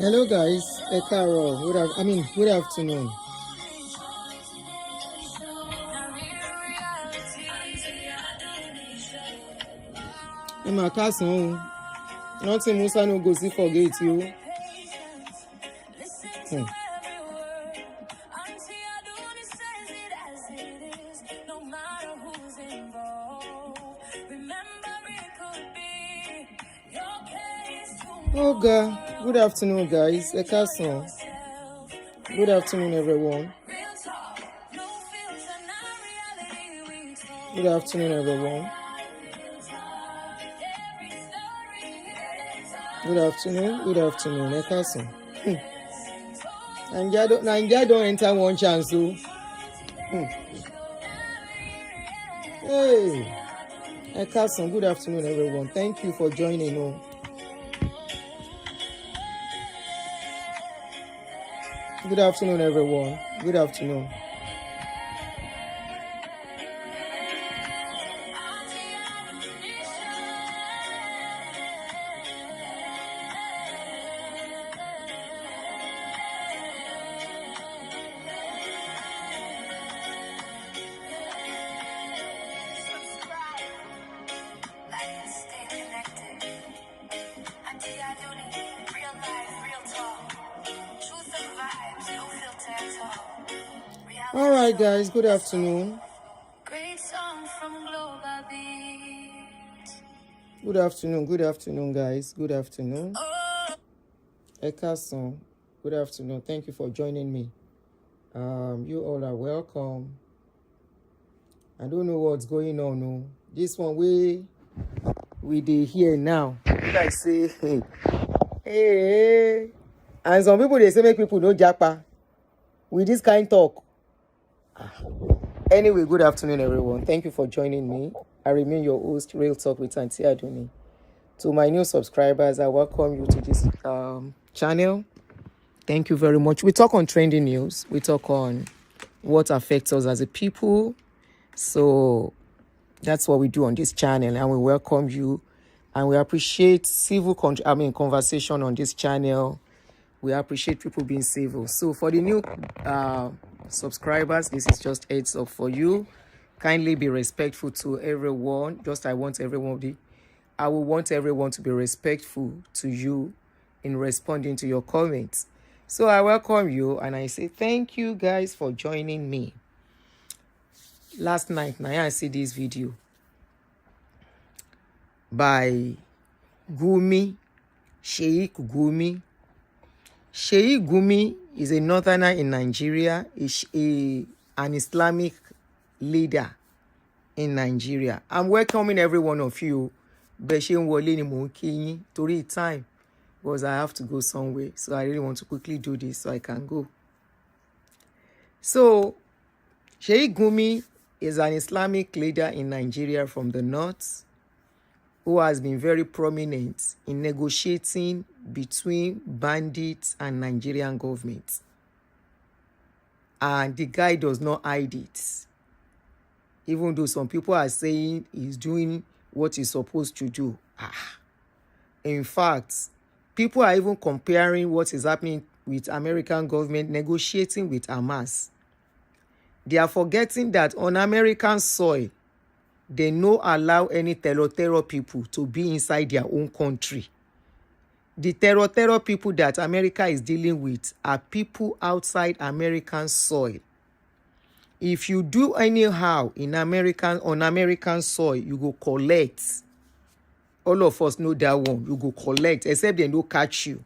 Hello guys, Carol. Good afternoon. My cousin, nothing Musa no go see forget you. Oh God, good afternoon guys, cousin. Good afternoon everyone. Good afternoon everyone. Good afternoon, cousin. Nigeria don't enter one chance too. Hey, cousin, good afternoon everyone. Thank you for joining. Good afternoon everyone. Good afternoon. All right, guys. Good afternoon. Good afternoon, guys. Good afternoon. Ekason, good afternoon. Thank you for joining me. You all are welcome. I don't know what's going on. No, this one we dey here now. I say, hey, and some people they say make people no japa with this kind talk. Anyway, good afternoon, everyone. Thank you for joining me. I remain your host, Real Talk with Aunty Aduni. To my new subscribers, I welcome you to this channel. Thank you very much. We talk on trending news. We talk on what affects us as a people. So that's what we do on this channel, and we welcome you. And we appreciate conversation on this channel. We appreciate people being civil. So for the new subscribers, this is just heads up for you. Kindly be respectful to everyone. I will want everyone to be respectful to you in responding to your comments. So I welcome you and I say thank you guys for joining me. Last night, I see this video by Gumi, Sheik Gumi. Sheik Gumi is a northerner in Nigeria, an Islamic leader in Nigeria. I'm welcoming every one of you. Tori time, because I have to go somewhere. So I really want to quickly do this so I can go. So, Sheik Gumi is an Islamic leader in Nigeria from the north who has been very prominent in negotiating between bandits and Nigerian government. And the guy does not hide it. Even though some people are saying he's doing what he's supposed to do. In fact, people are even comparing what is happening with American government negotiating with Hamas. They are forgetting that on American soil, they no allow any terror people to be inside their own country. The terror people that America is dealing with are people outside American soil. If you do anyhow on American soil, you go collect. All of us know that one. You go collect, except they no catch you.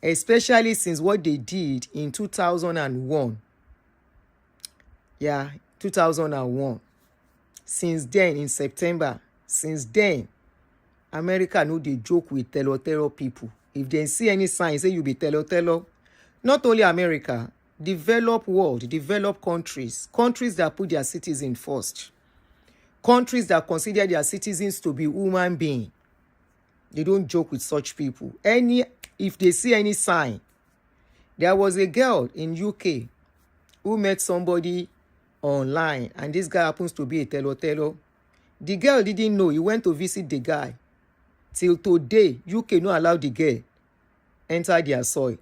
Especially since what they did in 2001. Yeah, 2001. Since then, in September, America know they joke with terror people. If they see any sign, say you be terror. Not only America, developed world, developed countries that put their citizens first, countries that consider their citizens to be human beings. They don't joke with such people. If they see any sign, there was a girl in UK who met somebody online, and this guy happens to be a terror. The girl didn't know. He went to visit the guy. Till today, UK no allow the girl enter their soil.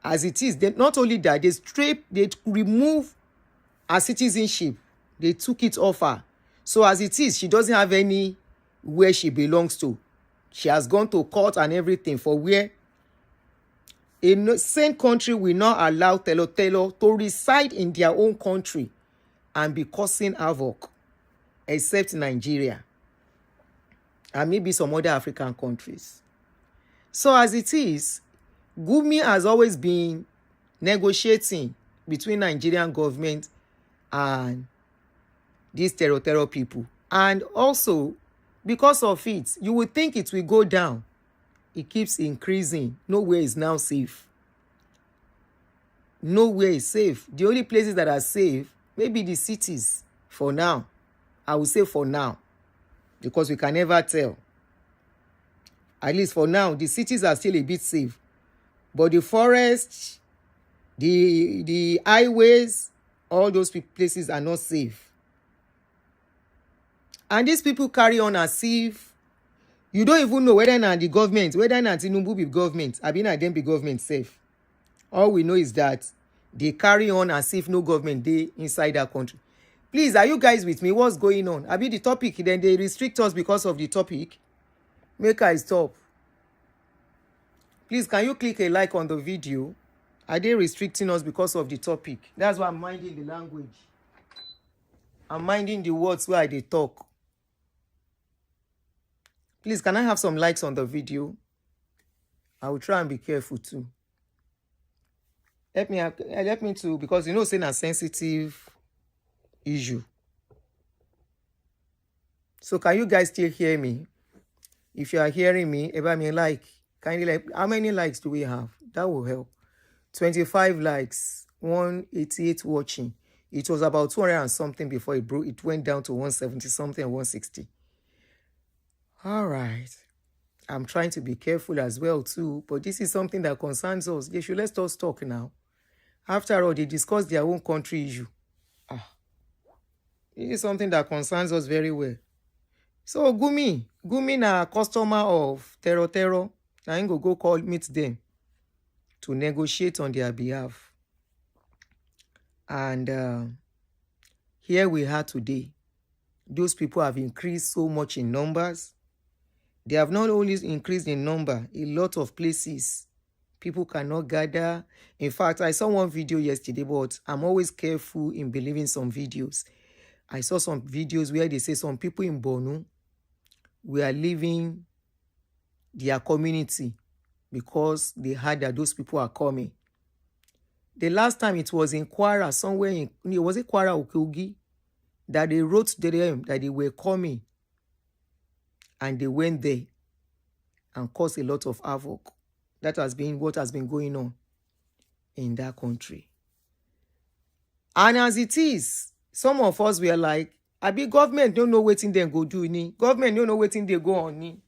As it is, they, not only that, they remove her citizenship. They took it off her. So as it is, she doesn't have any where she belongs to. She has gone to court and everything for where a same country will not allow Tellor to reside in their own country and be causing havoc, except Nigeria and maybe some other African countries. So as it is, Gumi has always been negotiating between Nigerian government and these terror people. And also, because of it, you would think it will go down. It keeps increasing. Nowhere is now safe. Nowhere is safe. The only places that are safe, maybe the cities, for now. I would say for now, because we can never tell. At least for now, the cities are still a bit safe. But the forests, the highways, all those places are not safe. And these people carry on as if you don't even know whether not the government, whether not Tinubu be government, I mean, I them be government safe. All we know is that they carry on as if no government they inside our country. Please, are you guys with me? What's going on? I mean, the topic, then they restrict us because of the topic. Make I stop. Please, can you click a like on the video? Are they restricting us because of the topic? That's why I'm minding the language. I'm minding the words where they talk. Please, can I have some likes on the video? I will try and be careful too. Help me to, because you know it's a sensitive issue. So can you guys still hear me? If you are hearing me, about me like, kindly like, how many likes do we have? That will help. 25 likes, 188 watching. It was about 200 and something before it broke. It went down to 170 something and 160. All right. I'm trying to be careful as well too, but this is something that concerns us. They should let us talk now. After all, they discuss their own country issue. This is something that concerns us very well. So Gumi na customer of Tellor. Now I'm go call meet them to negotiate on their behalf. And here we are today. Those people have increased so much in numbers. They have not only increased in number, a lot of places people cannot gather. In fact, I saw one video yesterday, but I'm always careful in believing some videos. I saw some videos where they say some people in Borno were leaving their community because they heard that those people are coming. The last time it was in Kwara, somewhere in, was it Kwara or Kogi, that they wrote to them that they were coming. And they went there and caused a lot of havoc. That has been what has been going on in that country. And as it is, some of us were like, I be government don't know what thing they go do ni. Government don't know what thing they go on ni.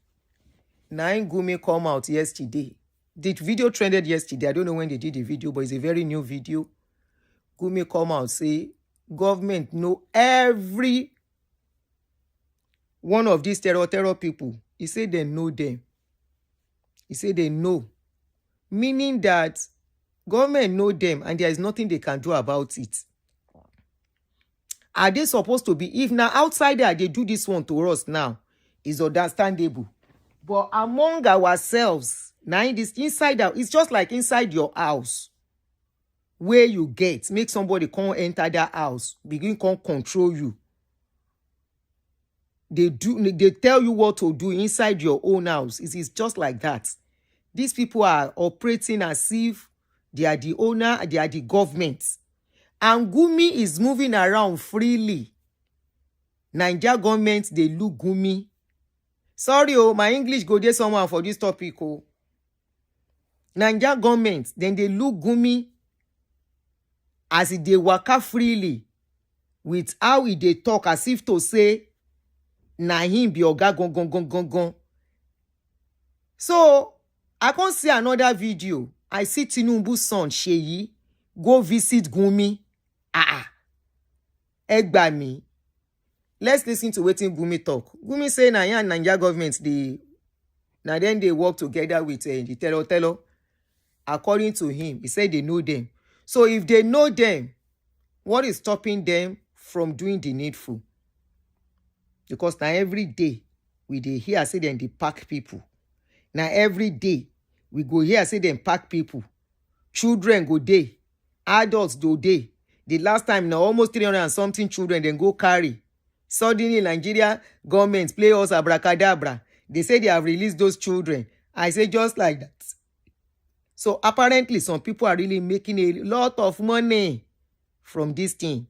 Nine Gumi come out yesterday. The video trended yesterday. I don't know when they did the video, but it's a very new video. Gumi come out say, government know every one of these terror people. He said they know them. He said they know. Meaning that government know them and there is nothing they can do about it. Are they supposed to be? If now outsider they do this one to us now, is understandable. But among ourselves, now in this inside out, it's just like inside your house. Where you get, make somebody come enter that house, begin come control you. They tell you what to do inside your own house. It is just like that. These people are operating as if they are the owner, they are the government. And Gumi is moving around freely. Nigeria government, they look Gumi. Sorry, my English go there someone for this topic. Nigeria government, then they look Gumi as if they waka freely with how they talk as if to say, na him be oga gon. So I can't see another video. I see Tinubu's son Sheik go visit Gumi. Egba me. Let's listen to wetin Gumi talk. Gumi say Nigeria government then they work together with the Tellor. according to him, he said they know them. So if they know them, what is stopping them from doing the needful? Because now every day we dey hear say them they pack people. Now every day we go here say them pack people. Children go day, adults go day. The last time now almost 300 and something children then go carry. Suddenly Nigeria government play us abracadabra. They say they have released those children. I say just like that. So apparently some people are really making a lot of money from this thing.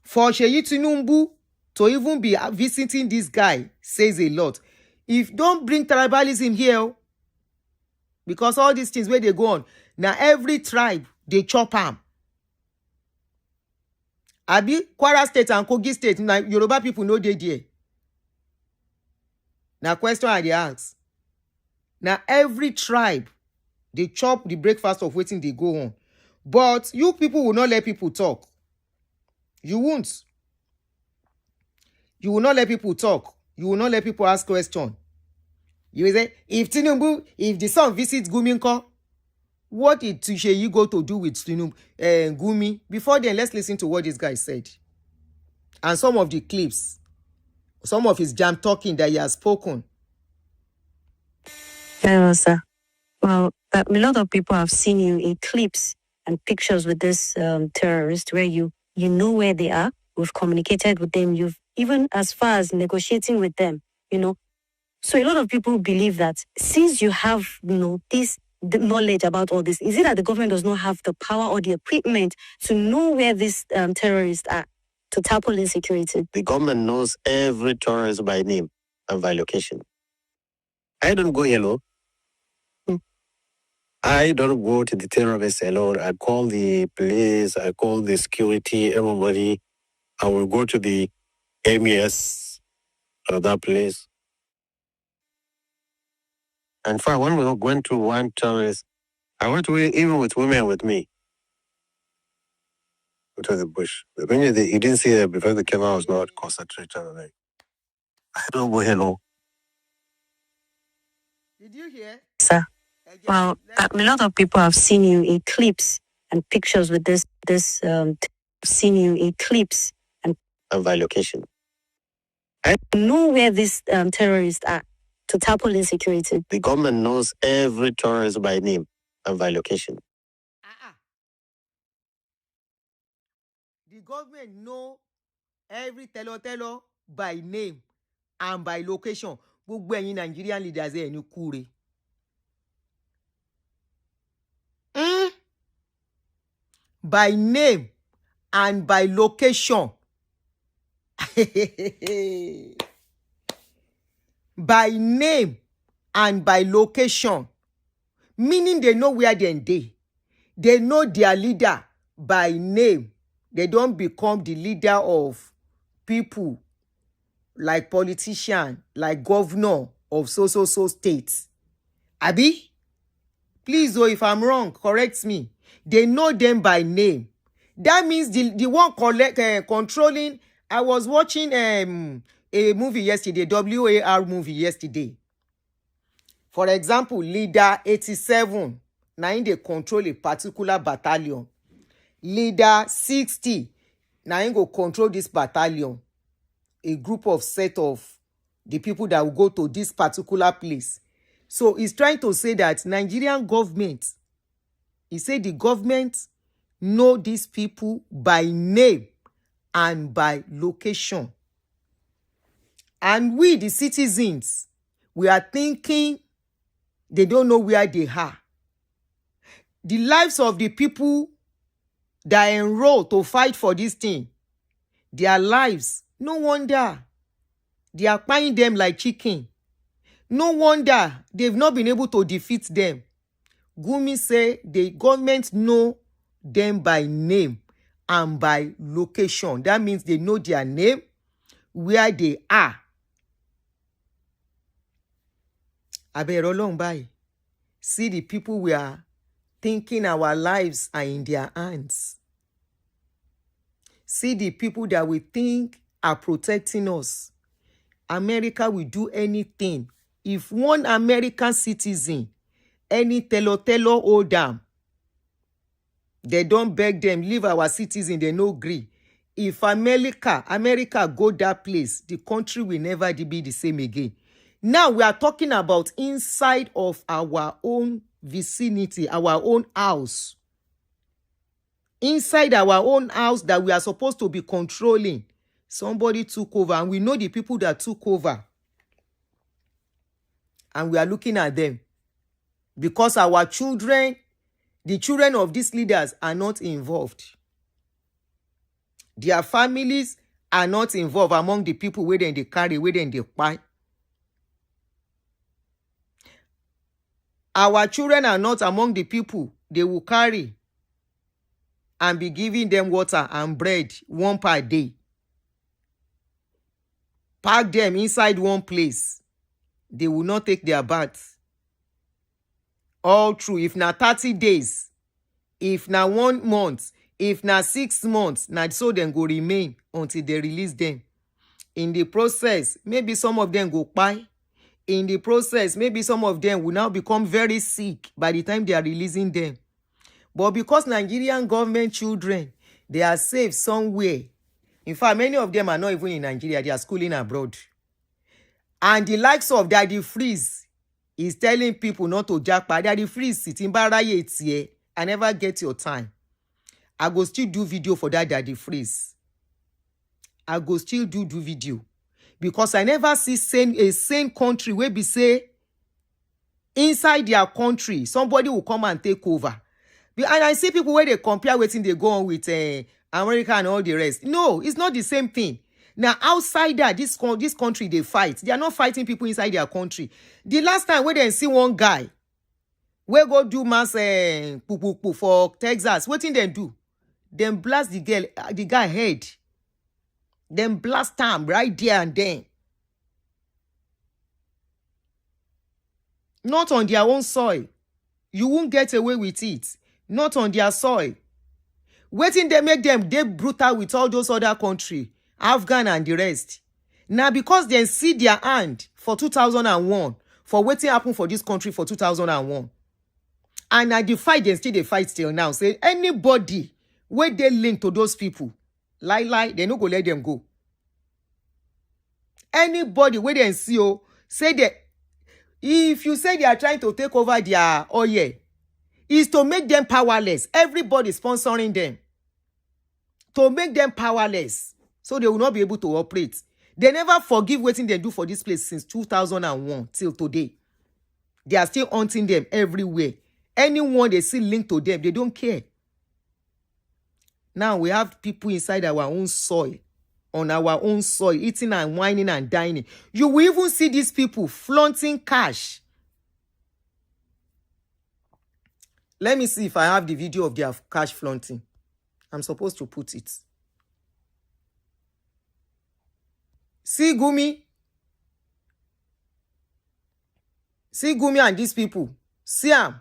For Sheik Tinubu to even be visiting this guy says a lot. If don't bring tribalism here, because all these things where they go on, now every tribe they chop am. Abi Kwara State and Kogi State, now Yoruba people know they there. Now question I dey ask. Now every tribe they chop the breakfast of waiting they go on. But you people will not let people talk. You won't. You will not let people talk. You will not let people ask questions. You will say, if Tinubu, if the son visits Gumi, what did Sheik go to do with Tinubu, Gumi? Before then, let's listen to what this guy said. And some of the clips, some of his jam talking that he has spoken. Hello, sir. Well, a lot of people have seen you in clips and pictures with this terrorist where you know where they are. We've communicated with them. You've even as far as negotiating with them, So a lot of people believe that since you have, this the knowledge about all this, is it that the government does not have the power or the equipment to know where these terrorists are to tackle insecurity? The government knows every terrorist by name and by location. I don't go alone. I don't go to the terrorists alone. I call the police, I call the security, everybody. I will go to the MES of that place. And for when we went to one terrorist, I went to even with women with me. To the bush. When you didn't see that because the camera was not concentrated on it. I don't go hello. Did you hear? Sir. Well, a lot of people have seen you in clips and pictures with seen you in clips and by location. I know where these terrorists are to tackle insecurity. The government knows every terrorist by name and by location. The government know every Tellor by name and by location. Gbogbo ẹ̀yin Nigerian leaders ẹ̀ ní kúre. By name and by location. By name and by location. Meaning they know where they dey. They know their leader by name. They don't become the leader of people like politician, like governor of so states. Abi? Please, if I'm wrong, correct me. They know them by name. That means the one controlling. I was watching a movie yesterday, WAR movie yesterday. For example, leader 87, now they control a particular battalion. Leader 60, now he go control this battalion. A group of set of the people that will go to this particular place. So he's trying to say that Nigerian government, he said the government know these people by name and by location. And we, the citizens, we are thinking they don't know where they are. The lives of the people that enroll to fight for this thing, their lives, no wonder they are buying them like chicken. No wonder they've not been able to defeat them. Gumi say the government know them by name and by location. That means they know their name, where they are. Abero long by. See the people we are thinking our lives are in their hands. See the people that we think are protecting us. America will do anything. If one American citizen Any Tellor hold them. They don't beg them, leave our citizens, they no agree. If America go that place, the country will never be the same again. Now we are talking about inside of our own vicinity, our own house. Inside our own house that we are supposed to be controlling. Somebody took over, and we know the people that took over. And we are looking at them. Because our children, the children of these leaders are not involved. Their families are not involved among the people where they carry, where they buy. Our children are not among the people they will carry and be giving them water and bread 1 per day. Pack them inside one place. They will not take their bath. All true. If na 30 days, if na 1 month, if na 6 months, na so them go remain until they release them. In the process, maybe some of them go buy. In the process, maybe some of them will now become very sick by the time they are releasing them. But because Nigerian government children, they are safe somewhere. In fact, many of them are not even in Nigeria. They are schooling abroad. And the likes of Daddy Freeze is telling people not to jackpot. Daddy Freeze, sitting here. I never get your time. I go still do video for that Daddy Freeze. I go still do video. Because I never see a sane country where be say inside their country, somebody will come and take over. And I see people where they compare waiting they go on with America and all the rest. No, it's not the same thing. Now, outside that, this country, they fight. They are not fighting people inside their country. The last time where they see one guy, where go do mass for Texas, what thing they do? Them blast the guy head. Them blast him right there and then. Not on their own soil. You won't get away with it. Not on their soil. Waiting they make them they brutal with all those other countries, Afghan and the rest. Now because they see their hand for 2001, for waiting happen for this country for 2001. And I fight, they still they fight till now. Say anybody where they link to those people, lie, they no go let them go. Anybody where they see say that if you say they are trying to take over their oil, is to make them powerless. Everybody sponsoring them. To make them powerless. So they will not be able to operate. They never forgive what they do for this place since 2001 till today. They are still hunting them everywhere. Anyone they see linked to them, they don't care. Now we have people inside our own soil. On our own soil, eating and whining and dining. You will even see these people flaunting cash. Let me see if I have the video of their cash flaunting. I'm supposed to put it. See Gumi. See Gumi and these people. See him.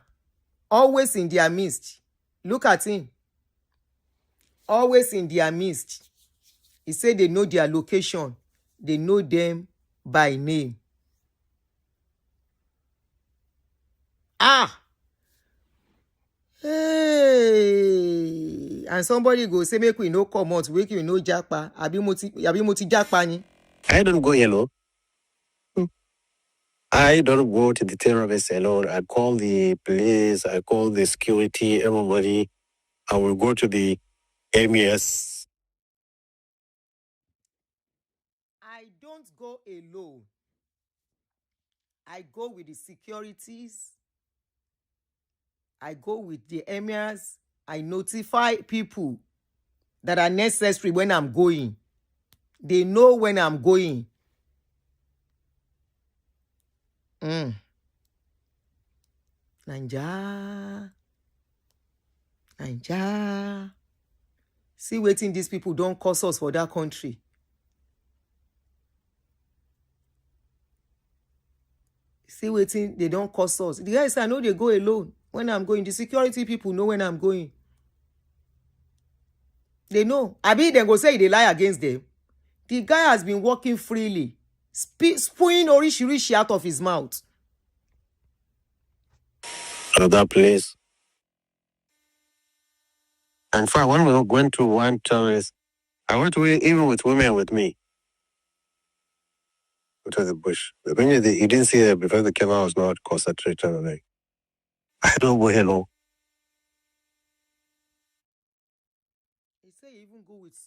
Always in their midst. Look at him. Always in their midst. He said they know their location. They know them by name. Hey, and somebody go say make we no come out, make we no japa. Abi moti japa ni. I don't go alone. I don't go to the terrorists alone. I call the police, I call the security, everybody. I will go to the MES. I don't go alone. I go with the securities. I go with the emirs. I notify people that are necessary when I'm going. They know when I'm going. Naija. See waiting these people don't cost us for that country. See waiting, they don't cost us. The guys I know they go alone when I'm going. The security people know when I'm going. They know. Abi then go say they lie against them. The guy has been walking freely, spewing orishirishi out of his mouth. that place. In fact, when we went to one terrorist, I went to even with women with me. To the bush. The thing is, you didn't see that because the camera was not concentrated on it. I don't know hello. He say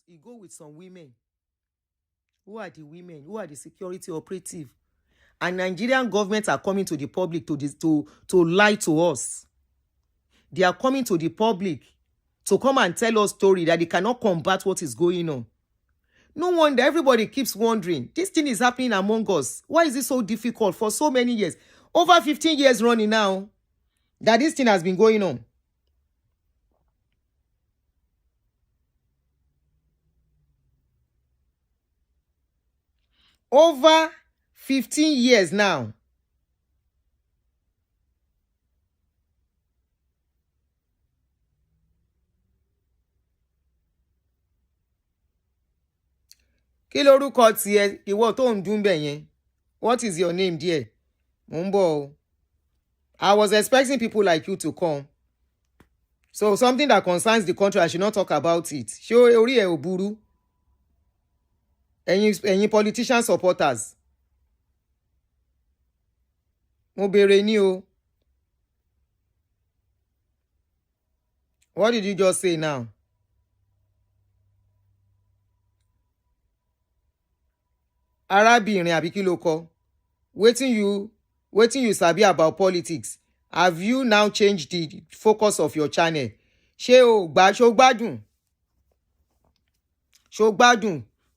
he go with some women. Who are the women? Who are the security operative? And Nigerian government are coming to the public to lie to us. They are coming to the public to come and tell us story that they cannot combat what is going on. No wonder everybody keeps wondering, this thing is happening among us. Why is it so difficult for so many years? Over 15 years running now that this thing has been going on. Over 15 years now. Kí lorúkọ tiẹ̀ ìwọ tó ń dún bẹ̀ yẹn? What is your name there? Mo I was expecting people like you to come. So something that concerns the country, I should not talk about it. Ṣé orí ẹ̀ ò burú? Ẹ̀yin politician supporters. Mo béèrè ní o. What did you just say now? Arábìnrin àbí kí ló kọ? Wetin you sabi about politics? Have you now changed the focus of your channel? Ṣó gbádùn?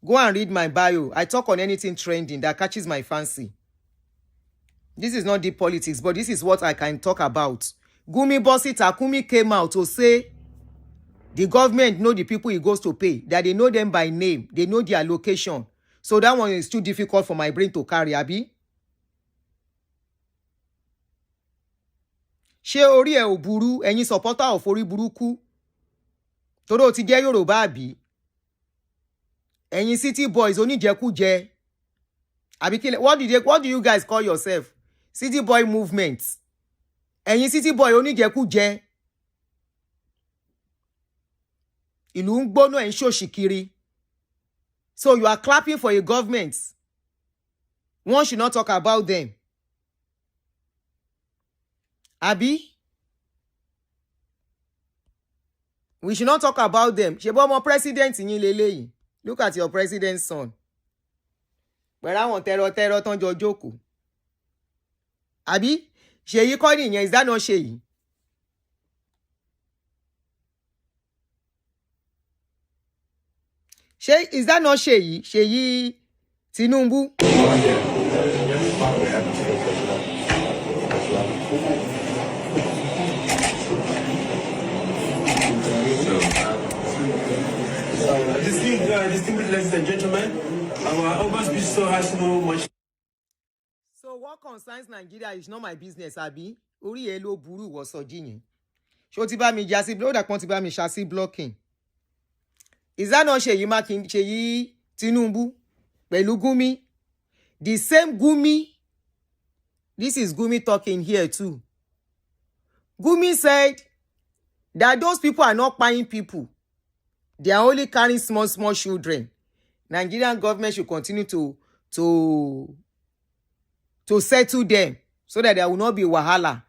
Go and read my bio. I talk on anything trending that catches my fancy. This is not deep politics, but this is what I can talk about. Gumi Bossy Takumi came out to say the government know the people he goes to pay, that they know them by name, they know their location. So that one is too difficult for my brain to carry, abi? Ṣé orí ẹ̀ ò burú, ẹ̀yin supporter of orí burúkú? Torí ó ti jẹ́ Yorùbá àbí? Ẹ̀yin city boys oníjẹkújẹ. Àbí kí what do you guys call yourself? City boy movement. Ẹ̀yin city boy oníjẹkújẹ. Ìlú ń gbóná ẹ̀ ń ṣòṣì kiri. So you are clapping for a government. One should not talk about them. Abi? We should not talk about them. Ṣé bọ́ ọmọ president yín leléyìí? Look at your president's son. Pẹ̀lú àwọn tẹ́rọ tán jọ jókòó. Abi? Ṣèyí kọ́ nìyẹn, is that not Ṣèyí? Is that not Ṣèyí? Ṣèyí Tinubu? Distinguished ladies and gentlemen, our open speech so has no much. So what concerns Nigeria is not my business, abi? Orí ẹ ló burú wọ sọjí yẹn. Ṣó ti bá mi já sí block, ti bá mi ṣá sí blocking. Is that not Ṣèyí Tinubu pẹ̀lú Gumi? The same Gumi. This is Gumi talking here too. Gumi said that those people are not buying people. They are only carrying small children. Nigerian government should continue to settle them so that there will not be wahala.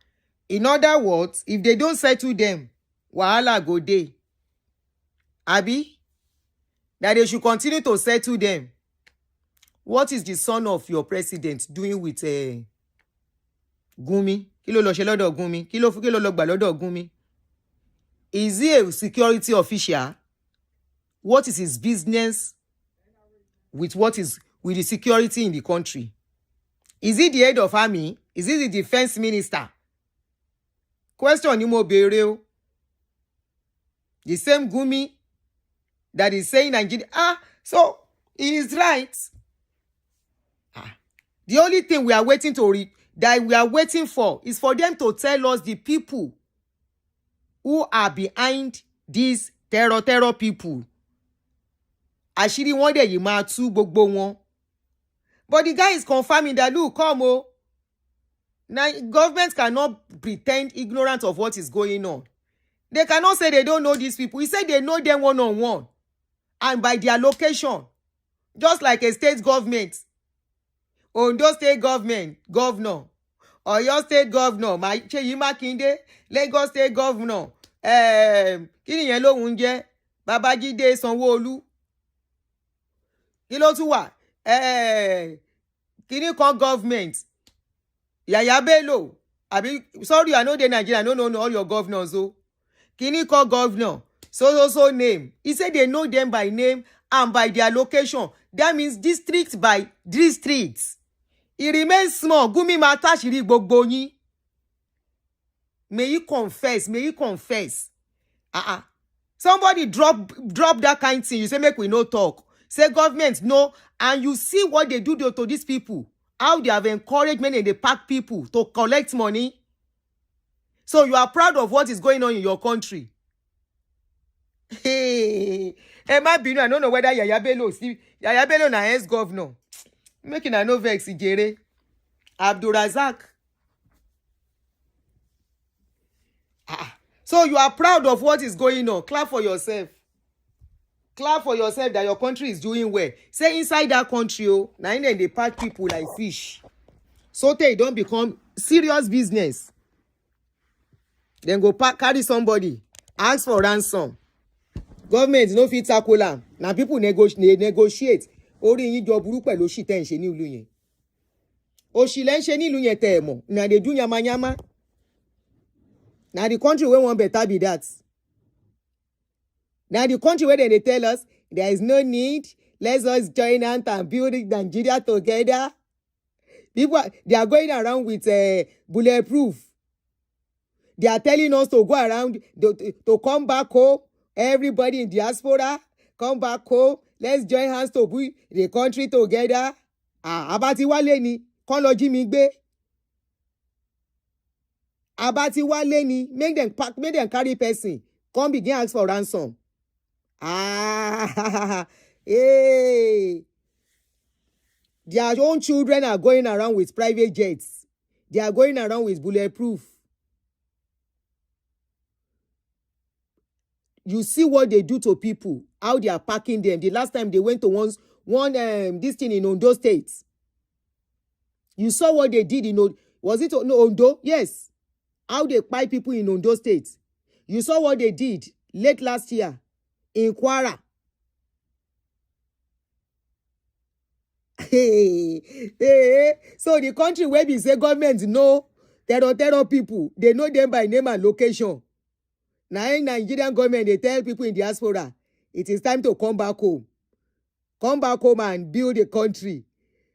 In other words, if they don't settle them, wahala go dey. Abi? That they should continue to settle them. What is the son of your president doing with Gumi? Kí ló lọ ṣe lọ́dọ̀ Gumi? Kí ló lọ gbà lọ́dọ̀ Gumi? Is he a security official? What is his business with with the security in the country? Is he the head of army? Is he the defense minister? Question ni mo béèrè o. The same Gumi that is saying Nigeria. So he is right. The only thing we are waiting for is for them to tell us the people who are behind these terror people. Àṣírí wọn dẹ̀ yìí máa tú gbogbo wọn. But the guy is confirming that, look, come o. Now, government cannot pretend ignorant of what is going on. They cannot say they don't know these people. He said they know them one-on-one and by their location. Just like a state government. Ondo state government, governor. Oyo state governor, Seyi Makinde. Lagos state governor. Kí nìyẹn lóhùn jẹ́? Babájídé Sanwó-Olú. Kí ló tún wà? Kini kan government. Yaya Bello. Sorry, I know the Nigeria. No, all your governors. Oh. Kini kan governor. So name. He said they know them by name and by their location. That means district by districts. It remains small. Gumi ma tashiri gbogbo yin. May you confess. Somebody drop that kind of thing. You say make we no talk. Say government no, and you see what they do to these people. How they have encouragement and they pack people to collect money. So you are proud of what is going on in your country. Hey, I don't know whether Yaya Bello na ex-governor. Making a no vex Ijere. Abdulrazak. So you are proud of what is going on. Clap for yourself. Clap for yourself that your country is doing well. Say inside that country, now they pack people like fish. So they don't become serious business. Then go carry somebody. Ask for ransom. Government no fit tackle am. Now people negotiate. Ori yin jo buru pẹ̀lú oṣì tẹ́ ń ṣe ní ìlú yẹn. Oṣì lẹ́ ń ṣe ní ìlú yẹn tẹ́ ẹ mọ̀. Na dey do yamayama. Na the country wey wan better be that. Now the country where they tell us there is no need, let's us join hands and build Nigeria together. People, they are going around with bulletproof. They are telling us to go around, to come back home. Everybody in diaspora, come back home. Let's join hands to build the country together. Abati wale ni, kon lo ji mi gbe. Abati wale ni, make them carry person. Come begin ask for ransom. Hey. Their own children are going around with private jets. They are going around with bulletproof. You see what they do to people, how they are packing them. The last time they went to this thing in Ondo State. You saw what they did in Ondo? Yes. How they pack people in Ondo State. You saw what they did late last year in Kwara. So the country where we say government know terror people, they know them by name and location. Now in Nigerian government, they tell people in diaspora, it is time to come back home. Come back home and build the country.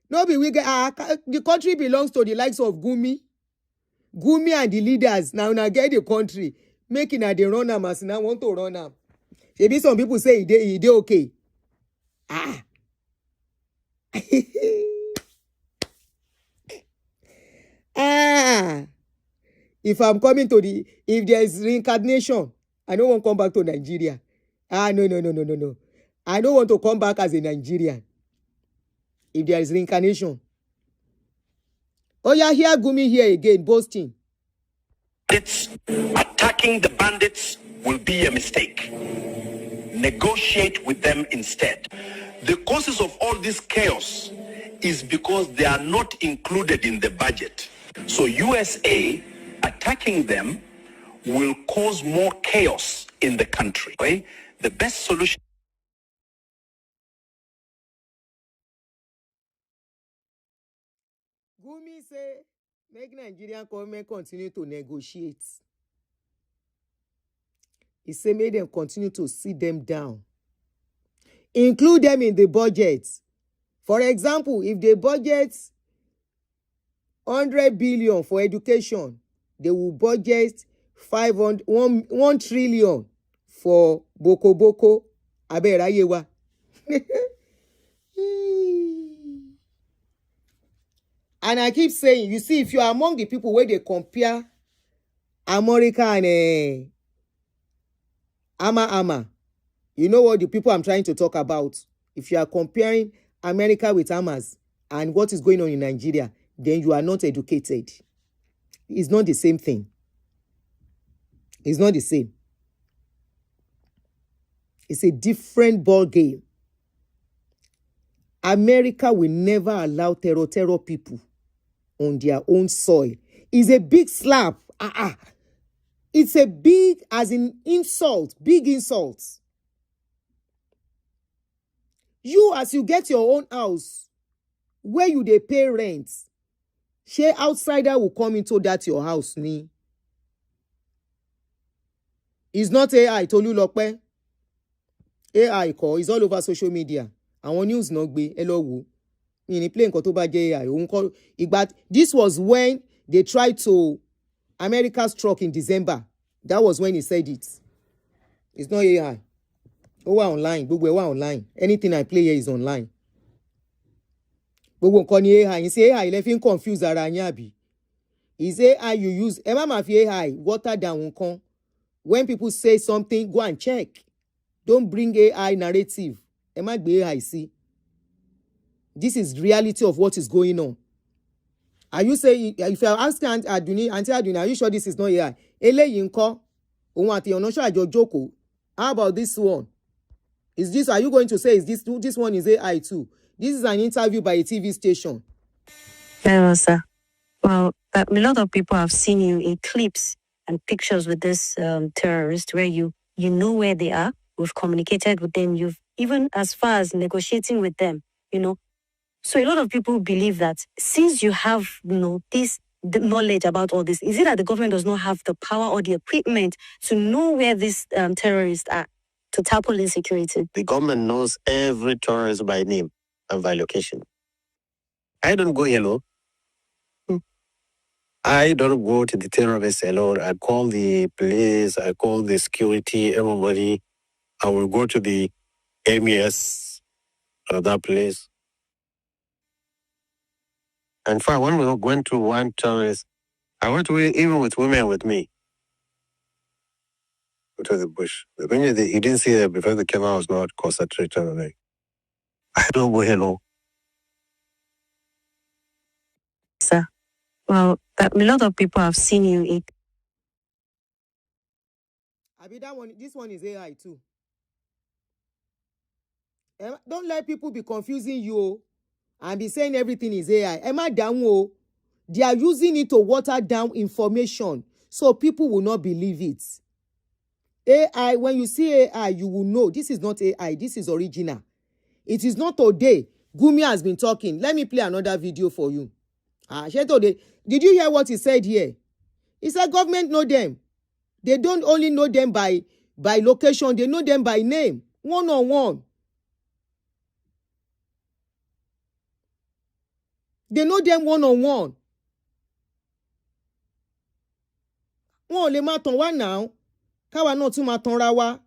No be the country belongs to the likes of Gumi and the leaders. Now get the country. Making they run am as now want to run am. Maybe some people say they okay. If I'm coming to if there is reincarnation, I don't want to come back to Nigeria. No. I don't want to come back as a Nigerian. If there is reincarnation. Oh yeah, here Gumi here again, boasting. Attacking the bandits will be a mistake. Negotiate with them instead. The causes of all this chaos is because they are not included in the budget. So USA attacking them will cause more chaos in the country. Okay? The best solution. Gumi say, make Nigerian government continue to negotiate. He said, make them continue to sit them down. Include them in the budget. For example, if they budget 100 billion for education, they will budget 1 trillion for Boko Aberayewa. And I keep saying, you see, if you are among the people where they compare America and Ama, you know what the people I'm trying to talk about. If you are comparing America with Hamas and what is going on in Nigeria, then you are not educated. It's not the same thing. It's not the same. It's a different ball game. America will never allow terror people on their own soil. It's a big slap. It's a big, as in insult, big insults. You, as you get your own house, where you dey pay rent, shey outsider will come into that your house ni. It's not AI, Tolulope. AI kọ́, is all over social media. Àwọn news náà gbé, ẹ lọ wò. In play nǹkan tó bá jẹ́ AI. Òun kọ́, this was when they tried to, America struck in December. That was when he said it. It's not AI. Ó wà online, gbogbo ẹ̀ wà online. Anything I play here is online. Gbogbo nǹkan ni AI. You say AI lẹ fi ń confuse ara yín àbí? Is AI you use? Ẹ má máa fi AI water down nǹkan. When people say something, go and check. Don't bring AI narrative. Ẹ má gbé AI sí. This is reality of what is going on. Are you saying, if you are asking Aunty Aduni, are you sure this is not AI? Eléyìí ńkọ́, òun àti ọ̀nà ṣàjọ jókòó. How about this one? Is this, are you going to say, is this one is AI too? This is an interview by a TV station. Hello, sir. Well, a lot of people have seen you in clips and pictures with this terrorist where you know where they are. We've communicated with them. You've even as far as negotiating with them, So a lot of people believe that since you have, this the knowledge about all this, is it that the government does not have the power or the equipment to know where these terrorists are to tackle insecurity? The government knows every tourist by name and by location. I don't go alone. I don't go to the terrorists alone. I call the police, I call the security, everybody. I will go to the MES of that place. In fact, when we went to one terrorist, I went to even with women with me. To the bush. The thing is, you didn't see that because the camera was not concentrated on it. I don't go alone. Sir, well, a lot of people have seen you in. Abi that one, this one is AI too. Don't let people be confusing you and be saying everything is AI. Emma down, they are using it to water down information so people will not believe it. AI, when you see AI, you will know this is not AI, this is original. It is not today. Gumi has been talking. Let me play another video for you. Today. Did you hear what he said here? He said government know them. They don't only know them by location, they know them by name, one-on-one. They know them one-on-one. Wọ́n ò lè máa tàn wá now. Káwa náà tún máa tanra wá.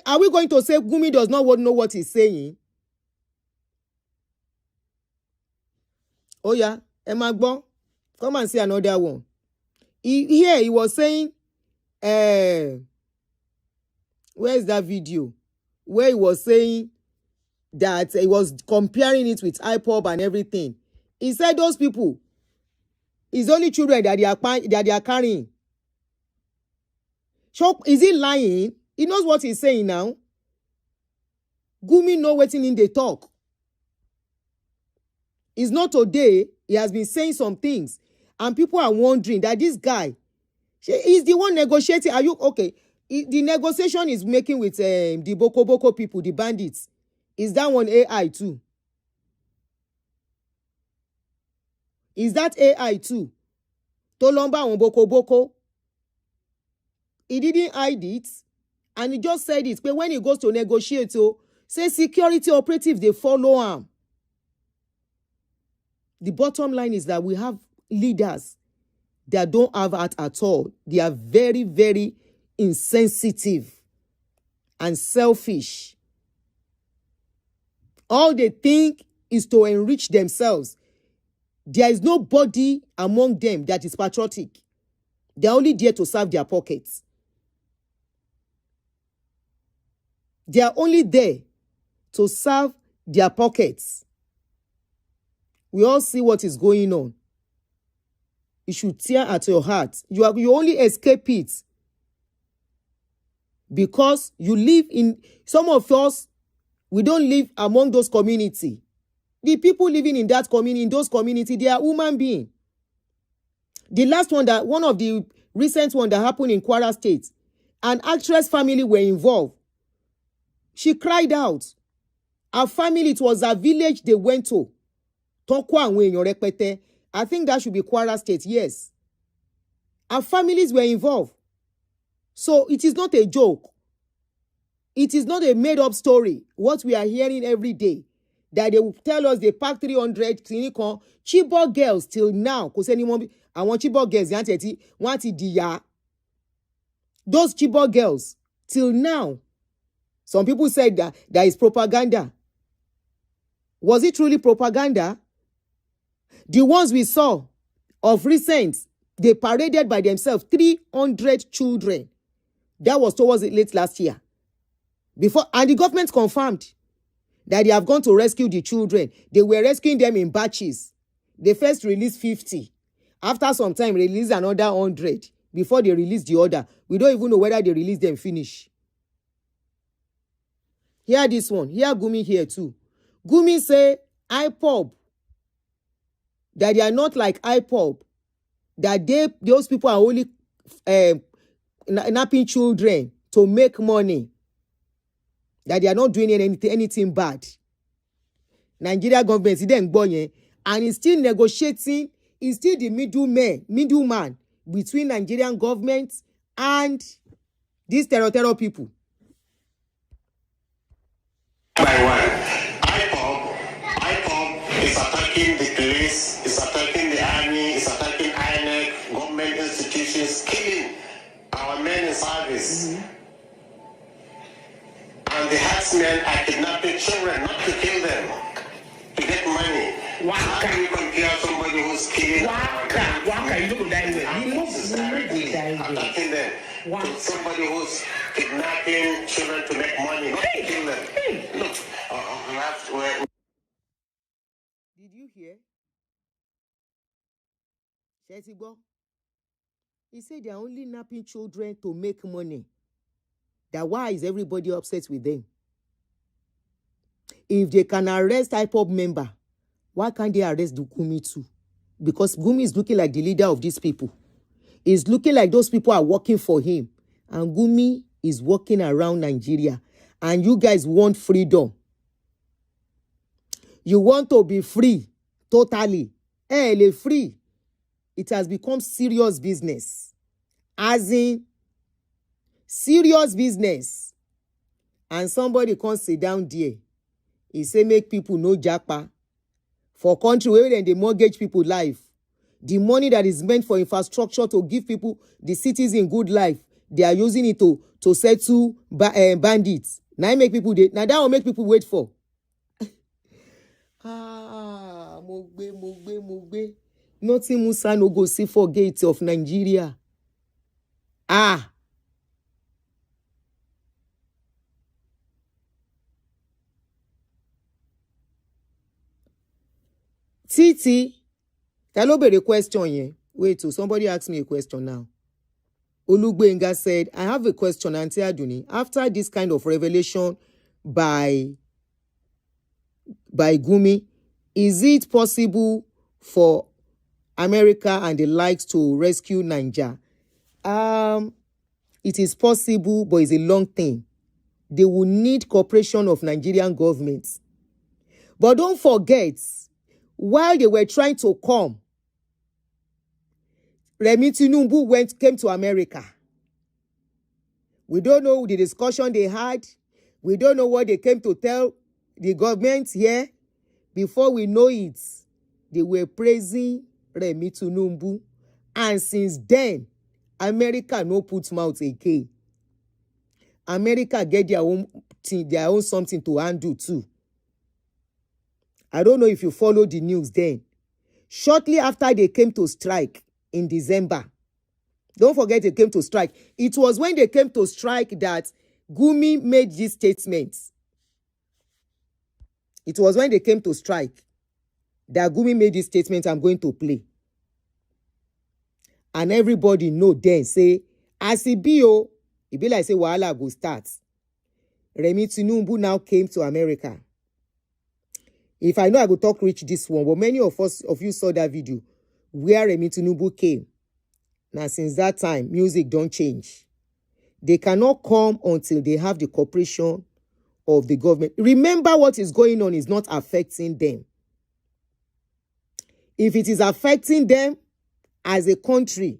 Are we going to say Gumi does not know what he's saying? Oh yeah, ẹ máa gbọ́. Come and see another one. He was saying, where is that video? Where he was saying that he was comparing it with IPOB and everything. He said those people, it's only children that they are carrying. So is he lying? He knows what he's saying now. Gumi know waiting in the talk. It's not today. He has been saying some things. And people are wondering that this guy, he's the one negotiating. Are you okay? The negotiation is making with the Boko people, the bandits. Is that one AI too? Is that AI too? Tolomba on Boko. He didn't hide it. And he just said it. But when he goes to negotiate, say security operatives, they follow him. The bottom line is that we have leaders that don't have heart at all. They are very, very insensitive and selfish. All they think is to enrich themselves. There is nobody among them that is patriotic. They are only there to serve their pockets. They are only there to serve their pockets. We all see what is going on. It should tear at your heart. You only escape it because you live in, some of us, we don't live among those community. The people living in that community, in those community, they are human beings. The last one, one of the recent one that happened in Kwara State, an actress family were involved. She cried out. Her family, it was a village they went to. I think that should be Kwara State, yes. Our families were involved. So it is not a joke. It is not a made-up story. What we are hearing every day, that they will tell us they pack 300 clinical Chibok girls till now. Because anyone, I want Chibok girls, those Chibok girls till now. Some people said that there is propaganda. Was it truly propaganda? The ones we saw of recent, they paraded by themselves 300 children. That was towards it late last year. Before, and the government confirmed that they have gone to rescue the children. They were rescuing them in batches. They first released 50. After some time, released another 100 before they released the other. We don't even know whether they released them finish. Hear this one. Hear Gumi here too. Gumi say IPOB, that they are not like IPOB, that those people are only napping children to make money, that they are not doing anything bad. Nigeria government is then going and is still negotiating, is still the middleman between Nigerian government and these terror people. By one, IPOB is attacking the police, is attacking the army, is attacking INEC, government institutions, killing our men in service. And the herdsmen are kidnapping children, not to kill them, to get money. How can you compare somebody who's killing attacking them to somebody who's kidnapping children to make money, not to kill them? Look, did you hear? He said they are only napping children to make money. That why is everybody upset with them? If they can arrest IPOB member, why can't they arrest Gumi too? Because Gumi is looking like the leader of these people. He's looking like those people are working for him. And Gumi is walking around Nigeria. And you guys want freedom. You want to be free. Totally. Free. It has become serious business. As in, serious business. And somebody can't sit down there. He say make people no japa. For country where they mortgage people life. The money that is meant for infrastructure to give people, the citizens, good life, they are using it to settle bandits. Now make people now that will make people wait for. Mogbe. Nothing Musa no go see for gates of Nigeria. Titi, hello, be the question here. Wait, so somebody asked me a question now. Olugbenga said, I have a question, Aunty Aduni. After this kind of revelation by Gumi, is it possible for America and the likes to rescue Nigeria? It is possible, but it's a long thing. They will need cooperation of Nigerian government. But don't forget, while they were trying to come, Remi Tinubu came to America. We don't know the discussion they had. We don't know what they came to tell the government here. Before we know it, they were praising Remi Tinubu. And since then, America no put mouth again. America get their own thing, their own something to handle too. I don't know if you follow the news then. Shortly after they came to strike in December, don't forget they came to strike. It was when they came to strike that Gumi made these statements. It was when they came to strike that Gumi made this statement I'm going to play. And everybody know then say, as it be like say wahala go start. Remi Tinubu now came to America. If I know I go talk rich this one, but many of you saw that video where Remi Tinubu came. Now since that time, music don't change. They cannot come until they have the cooperation of the government. Remember, what is going on is not affecting them. If it is affecting them as a country,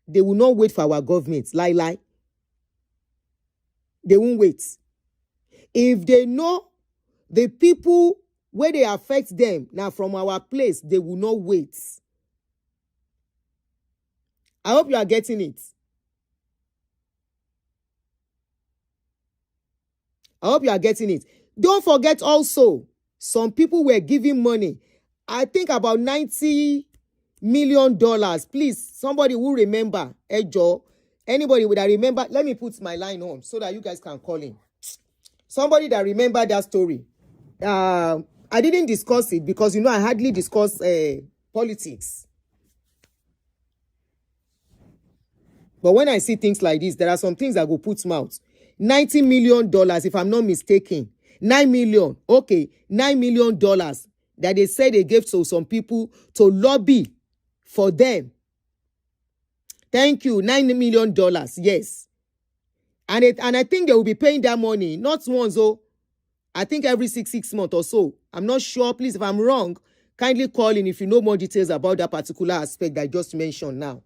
they will not wait for our government. Lie. They won't wait. If they know the people where they affect them, now from our place, they will not wait. I hope you are getting it. I hope you are getting it. Don't forget also, some people were giving money. I think about $90 million. Please, somebody will remember. Ejo, anybody would remember? Let me put my line on so that you guys can call in. Somebody that remember that story. I didn't discuss it because, I hardly discuss politics. But when I see things like this, there are some things that go put mouth. $90 million, if I'm not mistaken. 9 million. Okay, $9 million that they said they gave to some people to lobby for them. Thank you. $9 million. Yes. And I think they will be paying that money. Not once, I think every six months or so. I'm not sure. Please, if I'm wrong, kindly call in if you know more details about that particular aspect that I just mentioned now.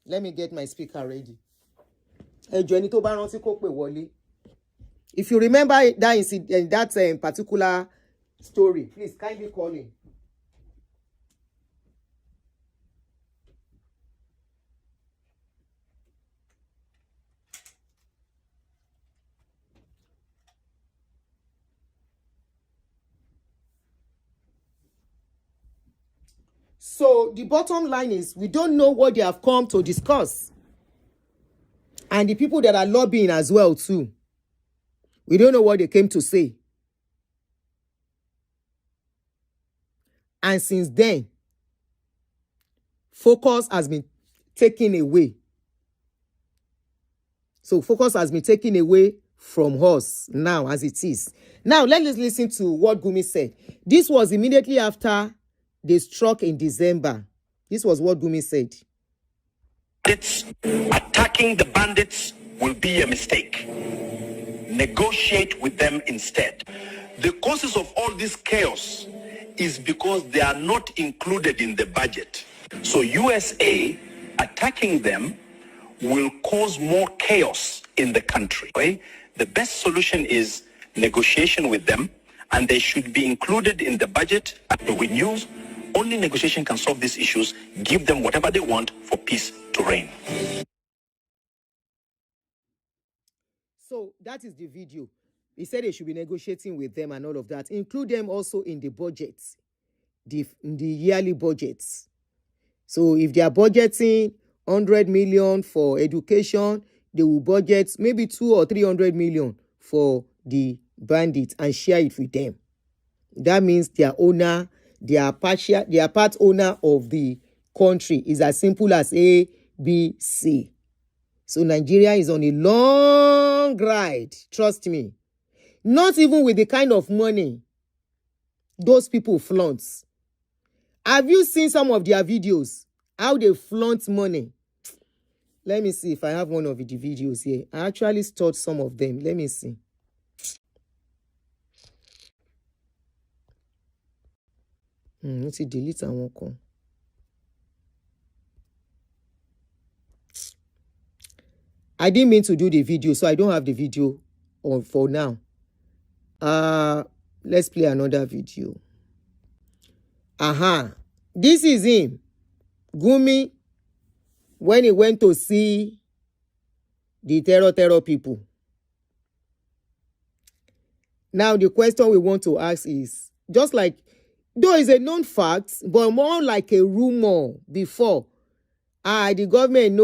Let me get my speaker ready. If you remember that incident, that particular story, please kindly call in. So the bottom line is we don't know what they have come to discuss. And the people that are lobbying as well too. We don't know what they came to say. And since then, focus has been taken away. So focus has been taken away from us now as it is. Now let's listen to what Gumi said. This was immediately after they struck in December. This was what Gumi said. Attacking the bandits will be a mistake. Negotiate with them instead. The causes of all this chaos is because they are not included in the budget. So USA attacking them will cause more chaos in the country. Okay? The best solution is negotiation with them, and they should be included in the budget. And with news, only negotiation can solve these issues. Give them whatever they want for peace to reign. So that is the video. He said they should be negotiating with them and all of that. Include them also in the budget, the yearly budgets. So if they are budgeting 100 million for education, they will budget maybe 200 or 300 million for the bandits and share it with them. That means their owner, their part owner of the country is as simple as A, B, C. So Nigeria is on a long ride. Trust me. Not even with the kind of money those people flaunt. Have you seen some of their videos? How they flaunt money? Let me see if I have one of the videos here. I actually stored some of them. Let me see. Let's see, delete and walk on. I didn't mean to do the video, so I don't have the video on for now. Let's play another video. This is him, Gumi, when he went to see the terror people. Now the question we want to ask is, just like, though it's a known fact, but more like a rumor before. The government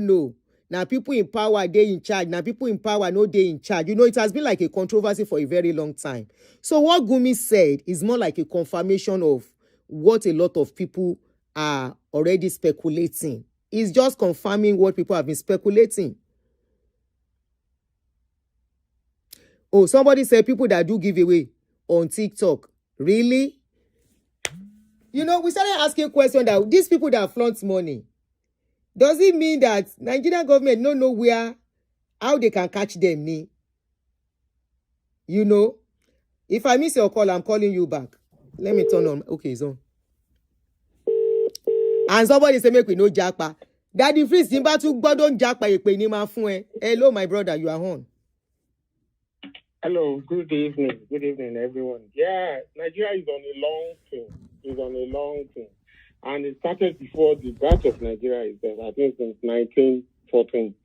no. Now people in power, they in charge. Now people in power, no, they in charge. It has been like a controversy for a very long time. So what Gumi said is more like a confirmation of what a lot of people are already speculating. It's just confirming what people have been speculating. Oh, somebody said people that do giveaway on TikTok. Really? You know, we started asking questions that these people that flaunt money, does it mean that Nigerian government don't know where, how they can catch them? You know, if I miss your call, I'm calling you back. Let me turn on. Okay, so. And somebody say, make we no jackpa. Daddy Freeze, Zimba to Godon jackpa, you pay Nima Fue. Hello, my brother, you are on. Hello, good evening. Good evening, everyone. Yeah, Nigeria is on a long thing. And it started before the birth of Nigeria itself, I think since 1914.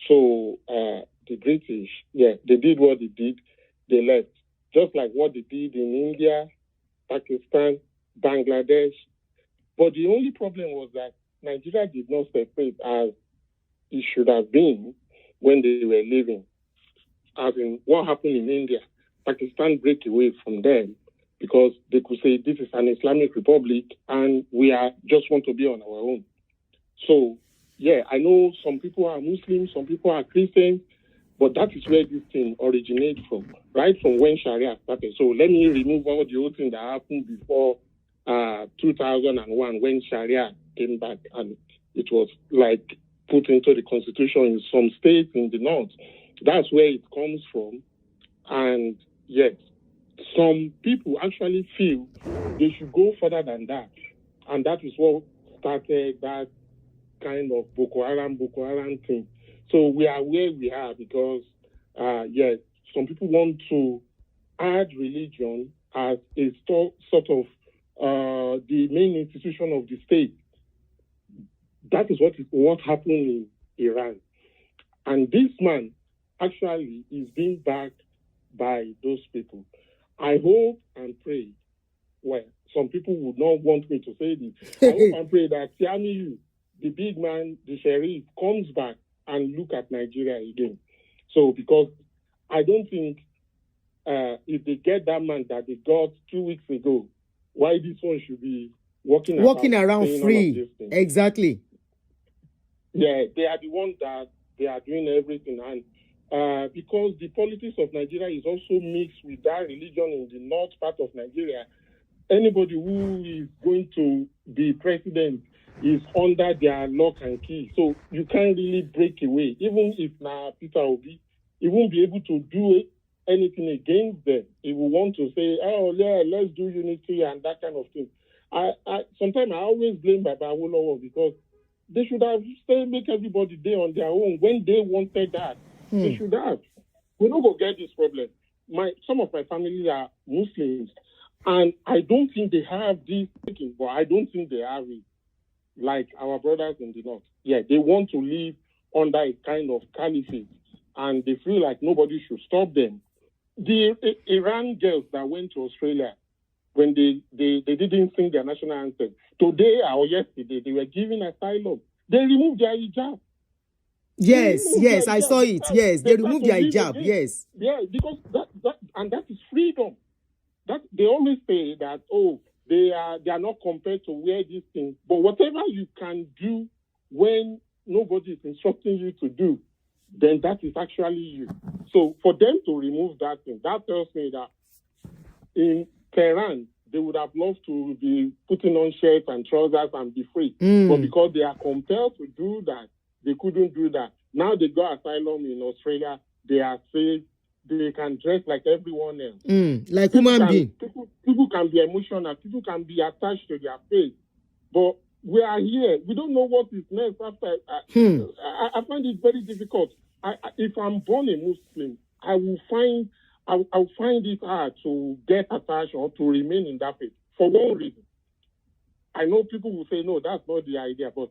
So the British, they did what they did. They left. Just like what they did in India, Pakistan, Bangladesh. But the only problem was that Nigeria did not separate as it should have been when they were living. As in what happened in India, Pakistan break away from them because they could say this is an Islamic republic and we just want to be on our own. So, I know some people are Muslims, some people are Christians, but that is where this thing originates from, right from when Sharia started. So let me remove all the old things that happened before 2001 when Sharia came back and it was like put into the constitution in some states in the north. That's where it comes from. And yes, some people actually feel they should go further than that. And that is what started that kind of Boko Haram thing. So we are where we are because, some people want to add religion as a sort of the main institution of the state. That is what happened in Iran. And this man actually is being backed by those people. I hope and pray, some people would not want me to say this. I hope and pray that Tiamiyu, the big man, the sheriff, comes back and look at Nigeria again. So, because I don't think if they get that man that they got 2 weeks ago, why this one should be walking around free. Exactly. Yeah, they are the ones that they are doing everything. And because the politics of Nigeria is also mixed with that religion in the north part of Nigeria, anybody who is going to be president is under their lock and key. So you can't really break away. Even if Peter Obi, he won't be able to do anything against them. He will want to say, oh, yeah, let's do unity and that kind of thing. Sometimes I always blame Baba Awolowo because they should have make everybody there on their own when they wanted that. They should have. We don't go get this problem. Some of my family are Muslims, and I don't think they have this thinking, but I don't think they have it like our brothers in the north. Yeah, they want to live under a kind of caliphate, and they feel like nobody should stop them. The Iran girls that went to Australia, when they didn't sing their national anthem, today or yesterday, they were given asylum. They removed their hijab. Yes, I saw it. Yes, they removed their hijab. Yes. Yeah, because that is freedom. That they always say that they are not compared to wear these things. But whatever you can do when nobody is instructing you to do, then that is actually you. So for them to remove that thing, that tells me that in Tehran, they would have loved to be putting on shirts and trousers and be free. But because they are compelled to do that, they couldn't do that. Now they got asylum in Australia. They are safe. They can dress like everyone else. Like human being. People can be emotional. People can be attached to their faith. But we are here. We don't know what is next after. I find it very difficult. If I'm born a Muslim, I will find it hard to get attached or to remain in that faith for one reason. I know people will say, no, that's not the idea. But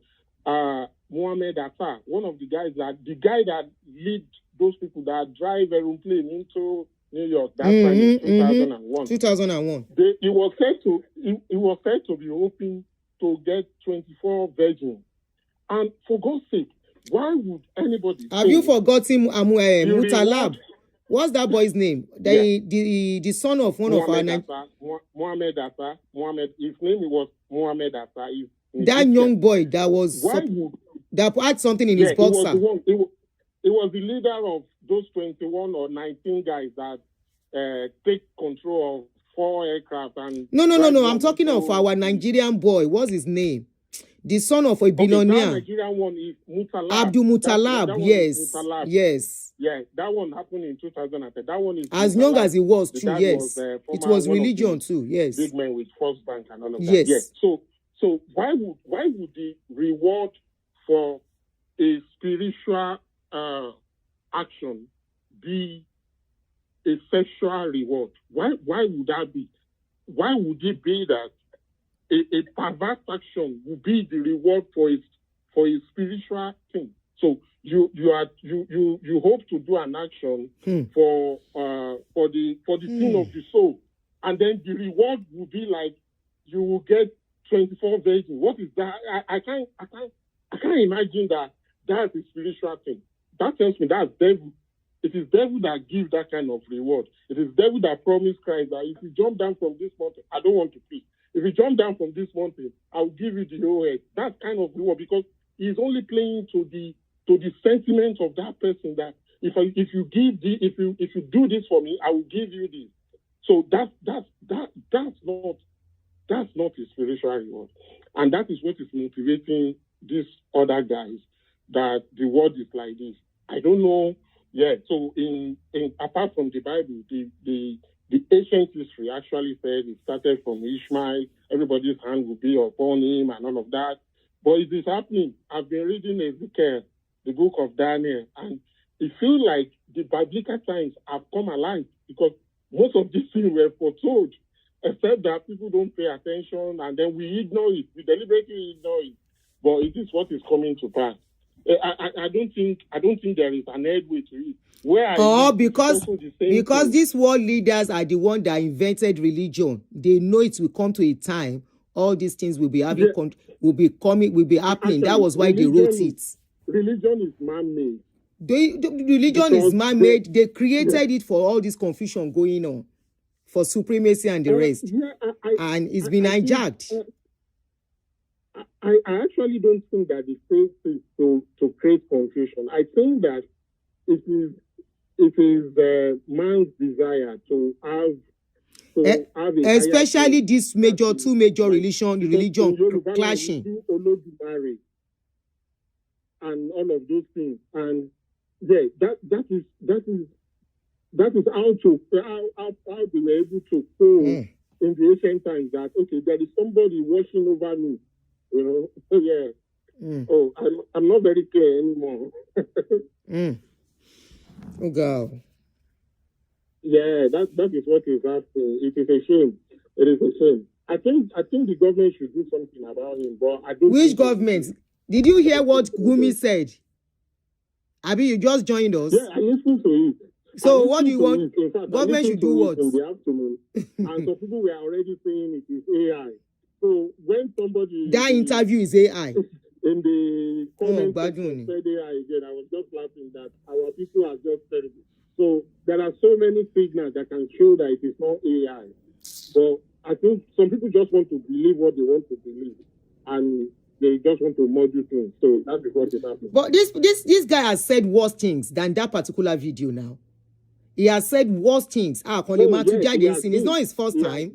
Mohammed Atta, one of the guy that lead those people that drive aeroplane into New York, that time in 2001. 2001. He was said to be hoping to get 24 virgins. And for God's sake, why would anybody? Have you forgotten Mutalab? What's that boy's name? The son of one of our Mohammed Asa. His name was Mohammed Asa. That young boy that was that had something in his boxer. It was the leader of those 21 or 19 guys that take control of 4 aircraft and. No. I'm talking of our Nigerian boy. What's his name? The son of a billionaire. That Nigerian one is Mutalab. Abdul Mutalab. That Yes. Mutalab. Yes. Yeah, that one happened in 2010. That one is as Mutalab. young as it was too. Yes. Was, it was religion too. Yes. Big men with First Bank and all of that. Yes. Yes. So why would the reward for a spiritual action be a sexual reward? Why would that be? Why would it be that a perverse action would be the reward for a spiritual thing? So you hope to do an action for the sin of the soul, and then the reward will be like you will get 24 virgins. What is that? I can't imagine that that's a spiritual thing. That tells me that's devil. It is devil that gives that kind of reward. It is devil that promised Christ that if you jump down from this mountain, I don't want to pee. If you jump down from this mountain, I'll give you the whole head. That kind of reward, because he's only playing to the sentiment of that person that if you do this for me, I will give you this. So that's not a spiritual reward, and that is what is motivating these other guys. That the world is like this. I don't know. Yeah. So in apart from the Bible, the ancient history actually said it started from Ishmael. Everybody's hand will be upon him and all of that. But it is happening. I've been reading Ezekiel, the book of Daniel, and it feels like the biblical times have come alive, because most of these things were foretold, except that people don't pay attention and then we ignore it. We deliberately ignore it. But it is what is coming to pass. I don't think there is an headway to it. Because these world leaders are the ones that invented religion. They know it will come to a time all these things will be happening. Actually, that was why they wrote it. Religion is man-made. The religion is man-made. They created it for all this confusion going on, for supremacy and the rest. And it's been hijacked. I actually don't think that the faith is to create confusion. I think that it is man's desire to have especially this two major religion clashing and all of those things. And yeah, that is how they were able to show in the ancient times that okay, there is somebody watching over me. You know, yeah. Oh, I'm not very clear anymore. Oh God. Yeah, that is what is happening. It is a shame. It is a shame. I think the government should do something about him, but I don't. Which government? Did you hear what Gumi said? Abi, you just joined us. Yeah, I listened to it. So what do you want? In fact, government should do what? In the afternoon, and some people were already saying it is AI. So when somebody that interview is AI. In the comments said AI again, I was just laughing that our people are just terrible. So there are so many signals that can show that it is not AI. But I think some people just want to believe what they want to believe, and they just want to model things. So that is what is happening. But this guy has said worse things than that particular video now. He has said worse things. It's not his first time.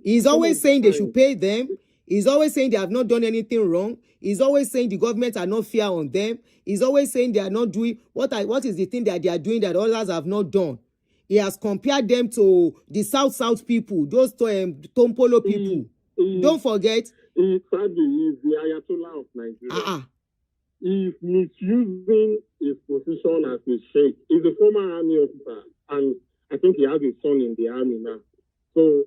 He's always saying they should pay them. He's always saying they have not done anything wrong. He's always saying the government are not fair on them. He's always saying they are not doing what is the thing that they are doing that others have not done. He has compared them to the South people, those Tompolo people. Don't forget. He's the Ayatollah of Nigeria. He's misusing his position as a Sheik. He's a former army officer, and I think he has a son in the army now. So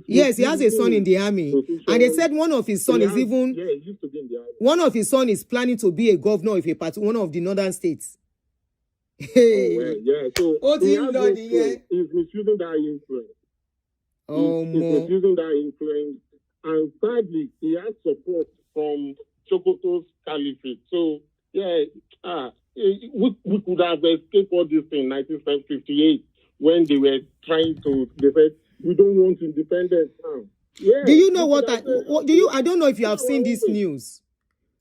yes, he has a son in the army, and they said one of his sons is even. Yeah, he used to be in the army. One of his sons is planning to be a governor of one of the northern states. Hey. Oh, well, yeah. So he's misusing that influence. He's misusing that influence, and sadly, he has support from Chokoto's caliphate. So yeah, we could have escaped all this in 1958 when they were trying to. They said we don't want independence now. Yeah. Do you know what do you? I don't know if you have seen this news.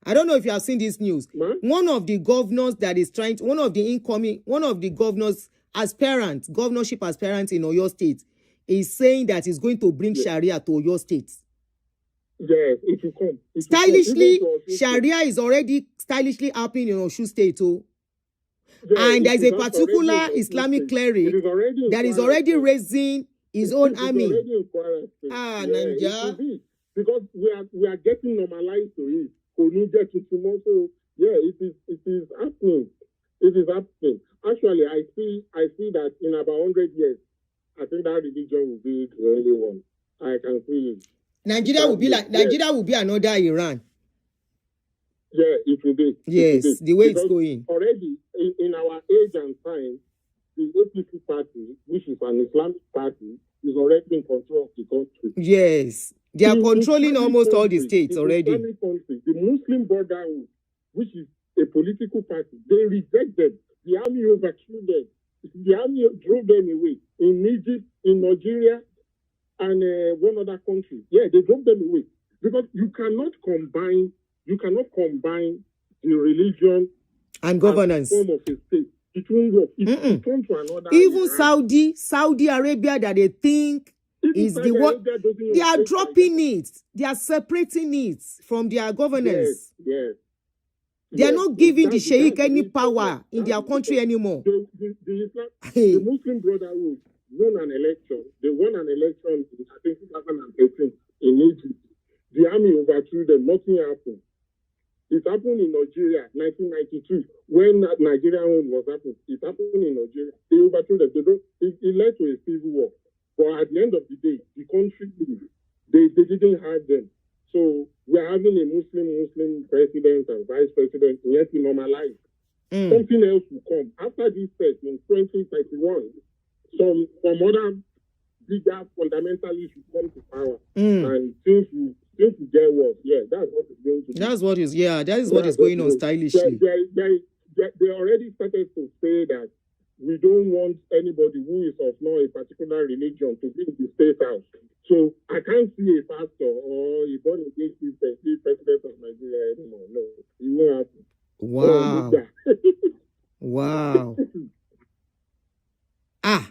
I don't know if you have seen this news. One of the governors that is trying to, one of the governors governorship aspirants in Oyo State is saying that he's going to bring Sharia to Oyo State. Yes, it will come. Stylishly, Sharia is already stylishly happening in Osun State. And there is a particular Islamic cleric that is already raising his own army. Nigeria. Because we are getting normalized to it. Yeah, it is happening. It is happening. Actually, I see that in about 100 years, I think that religion will be the only one. I can see it. Nigeria will be another Iran. Yeah, it will be. Yes, the way it's going. Already in our age and time, the APC party, which is an Islamic party, is already in control of the country. Yes, they are controlling almost all the states already. The Muslim Brotherhood, which is a political party, they rejected. The army overthrew them. The army drove them away in Egypt, in Nigeria, and one other country. Yeah, they drove them away because you cannot combine the religion and governance. Form of a state. It won't work. It turns to another. Even Saudi Arabia, that they think is the one, they are dropping it. They are separating it from their governance. Yes. They are not giving the Sheik any power in their country anymore. The Muslim Brotherhood won an election. They won an election in, I think, 2018 in Egypt. The army overthrew them. Nothing happened. It happened in Nigeria, 1992, when Nigerian was happening. It happened in Nigeria. They overthrew them. It led to a civil war. But at the end of the day, the country, they didn't have them. So we are having a Muslim president and vice president. We have to normalize. Something else will come. After this test in 2031, some other bigger fundamentalists will come to power. And things will get worse. Yeah, that's what is going to be. That is what is going on stylishly. They already started to say that we don't want anybody who is of not a particular religion to be in the state house. So I can't see a pastor or a born again president of Nigeria anymore. No, it won't happen. Wow. Wow.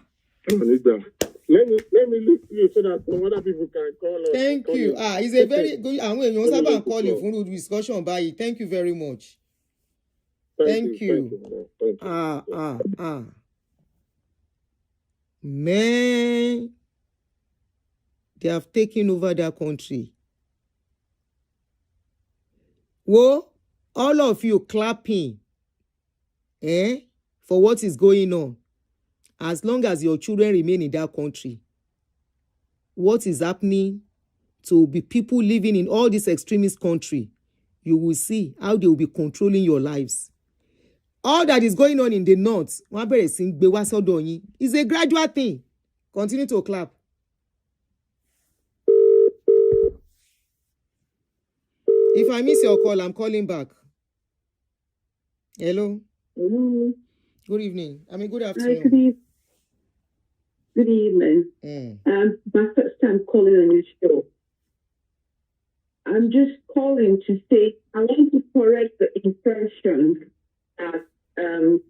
Let me listen to you so that some other people can call us. Thank you. It's a very good. And when you also calling for discussion by it. Thank you very much. Thank you. Man, they have taken over their country. Whoa, all of you clapping, for what is going on. As long as your children remain in that country, what is happening to be people living in all this extremist country, you will see how they will be controlling your lives. All that is going on in the north, is a gradual thing. Continue to clap. If I miss your call, I'm calling back. Hello? Hello. Good evening. Good afternoon. Hi, good evening. My first time calling on your show. I'm just calling to say I want to correct the impression that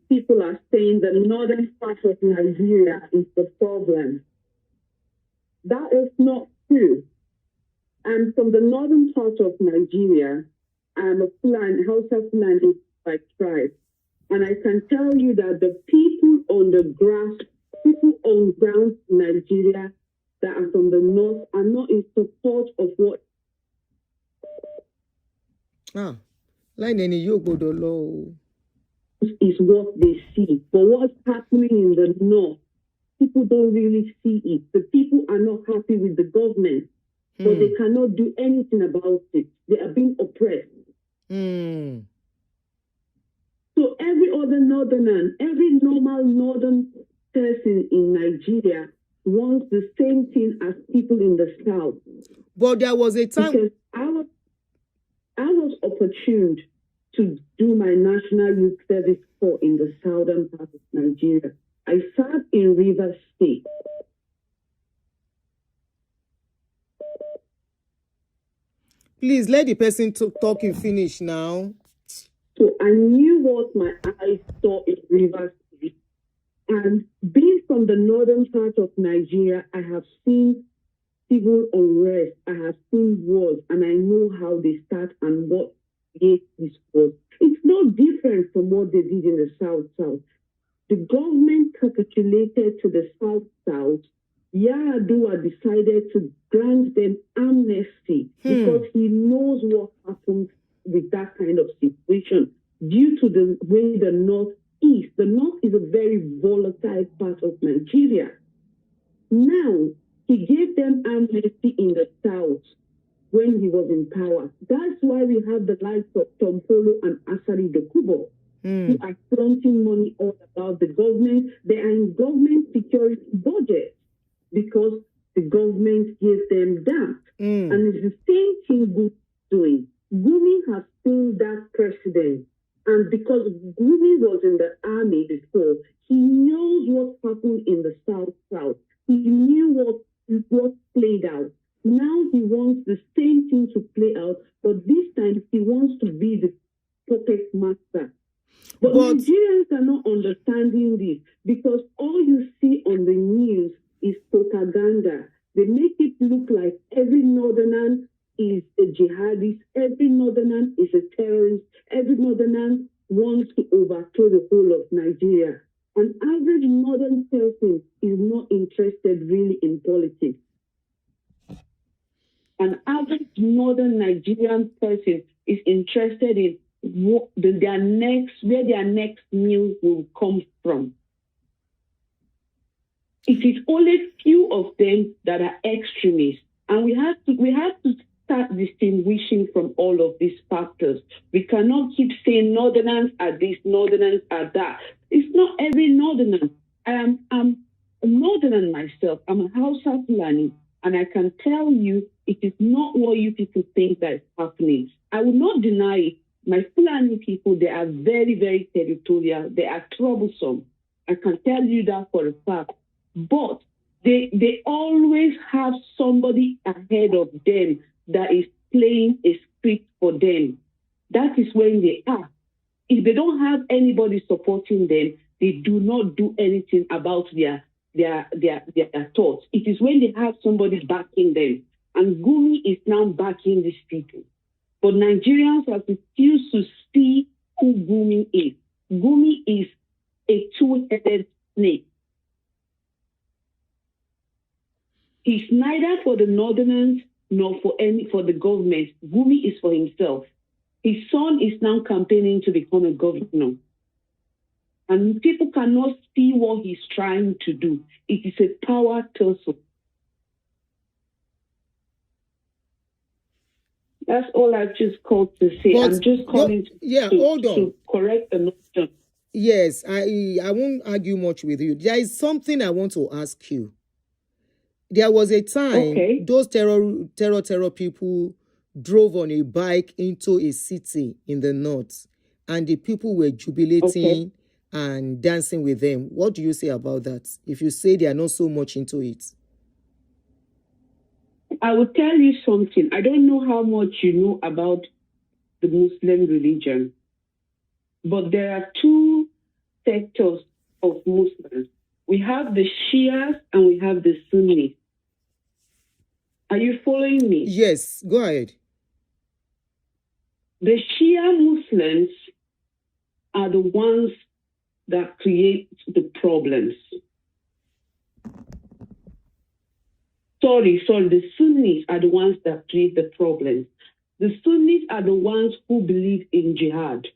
people are saying the northern part of Nigeria is the problem. That is not true. I'm from the northern part of Nigeria. I'm a Fulani, Hausa Fulani by tribe. And I can tell you that the people on the ground in Nigeria that are from the north are not in support of what is what they see. But what's happening in the north, people don't really see it. The people are not happy with the government, but they cannot do anything about it. They are being oppressed. So every other northerner, every normal northern person in Nigeria wants the same thing as people in the south. But there was a time because I was opportuned to do my National Youth Service Corps in the southern part of Nigeria. I served in Rivers State. Please let the person talking finish now. So I knew what my eyes saw in Rivers State. And being from the northern part of Nigeria, I have seen civil unrest, I have seen wars, and I know how they start and what gave this was. It's no different from what they did in the South. The government capitulated to the South. Yar'Adua decided to grant them amnesty because he knows what happens with that kind of situation due to the way the North is. The North is a very volatile part of Nigeria. Now, he gave them amnesty in the South when he was in power. That's why we have the likes of Tom Polo and Asari Dokubo, who are flaunting money all about the government. They are in government security budget because the government gave them that. And it's the same thing Gumi is doing. Gumi has seen that precedent. And because Gumi was in the army before, he knows what happened in the South. He knew what played out. Now he wants the same thing to play out, but this time he wants to be the puppet master. But Nigerians are not understanding this because all you see on the news is propaganda. They make it look like every northerner is a jihadist, every northerner is a terrorist, every northerner wants to overthrow the whole of Nigeria. An average northern person is not interested really in politics. An average northern Nigerian person is interested in where their next meal will come from. It is only few of them that are extremists, and we have to start distinguishing from all of these factors. We cannot keep saying northerners are this, northerners are that. It's not every northerner. I'm a northerner myself. I'm a Hausa Fulani, and I can tell you it is not what you people think that is happening. I will not deny it. My Fulani people, they are very, very territorial. They are troublesome. I can tell you that for a fact. But they always have somebody ahead of them that is playing a script for them. That is when they are. If they don't have anybody supporting them, they do not do anything about their thoughts. It is when they have somebody backing them. And Gumi is now backing these people. But Nigerians have refused to see who Gumi is. Gumi is a two-headed snake. He's neither for the northerners nor for the government. Gumi is for himself. His son is now campaigning to become a governor. And people cannot see what he's trying to do. It is a power tussle. That's all I've just called to say. I'm just calling to correct the notion. Yes, I won't argue much with you. There is something I want to ask you. There was a time those terror people drove on a bike into a city in the north, and the people were jubilating and dancing with them. What do you say about that? If you say they are not so much into it. I will tell you something. I don't know how much you know about the Muslim religion, but there are two sectors of Muslims. We have the Shias and we have the Sunnis. Are you following me? Yes, go ahead. The Shia Muslims are the ones that create the problems. Sorry, the Sunnis are the ones that create the problems. The Sunnis are the ones who believe in jihad.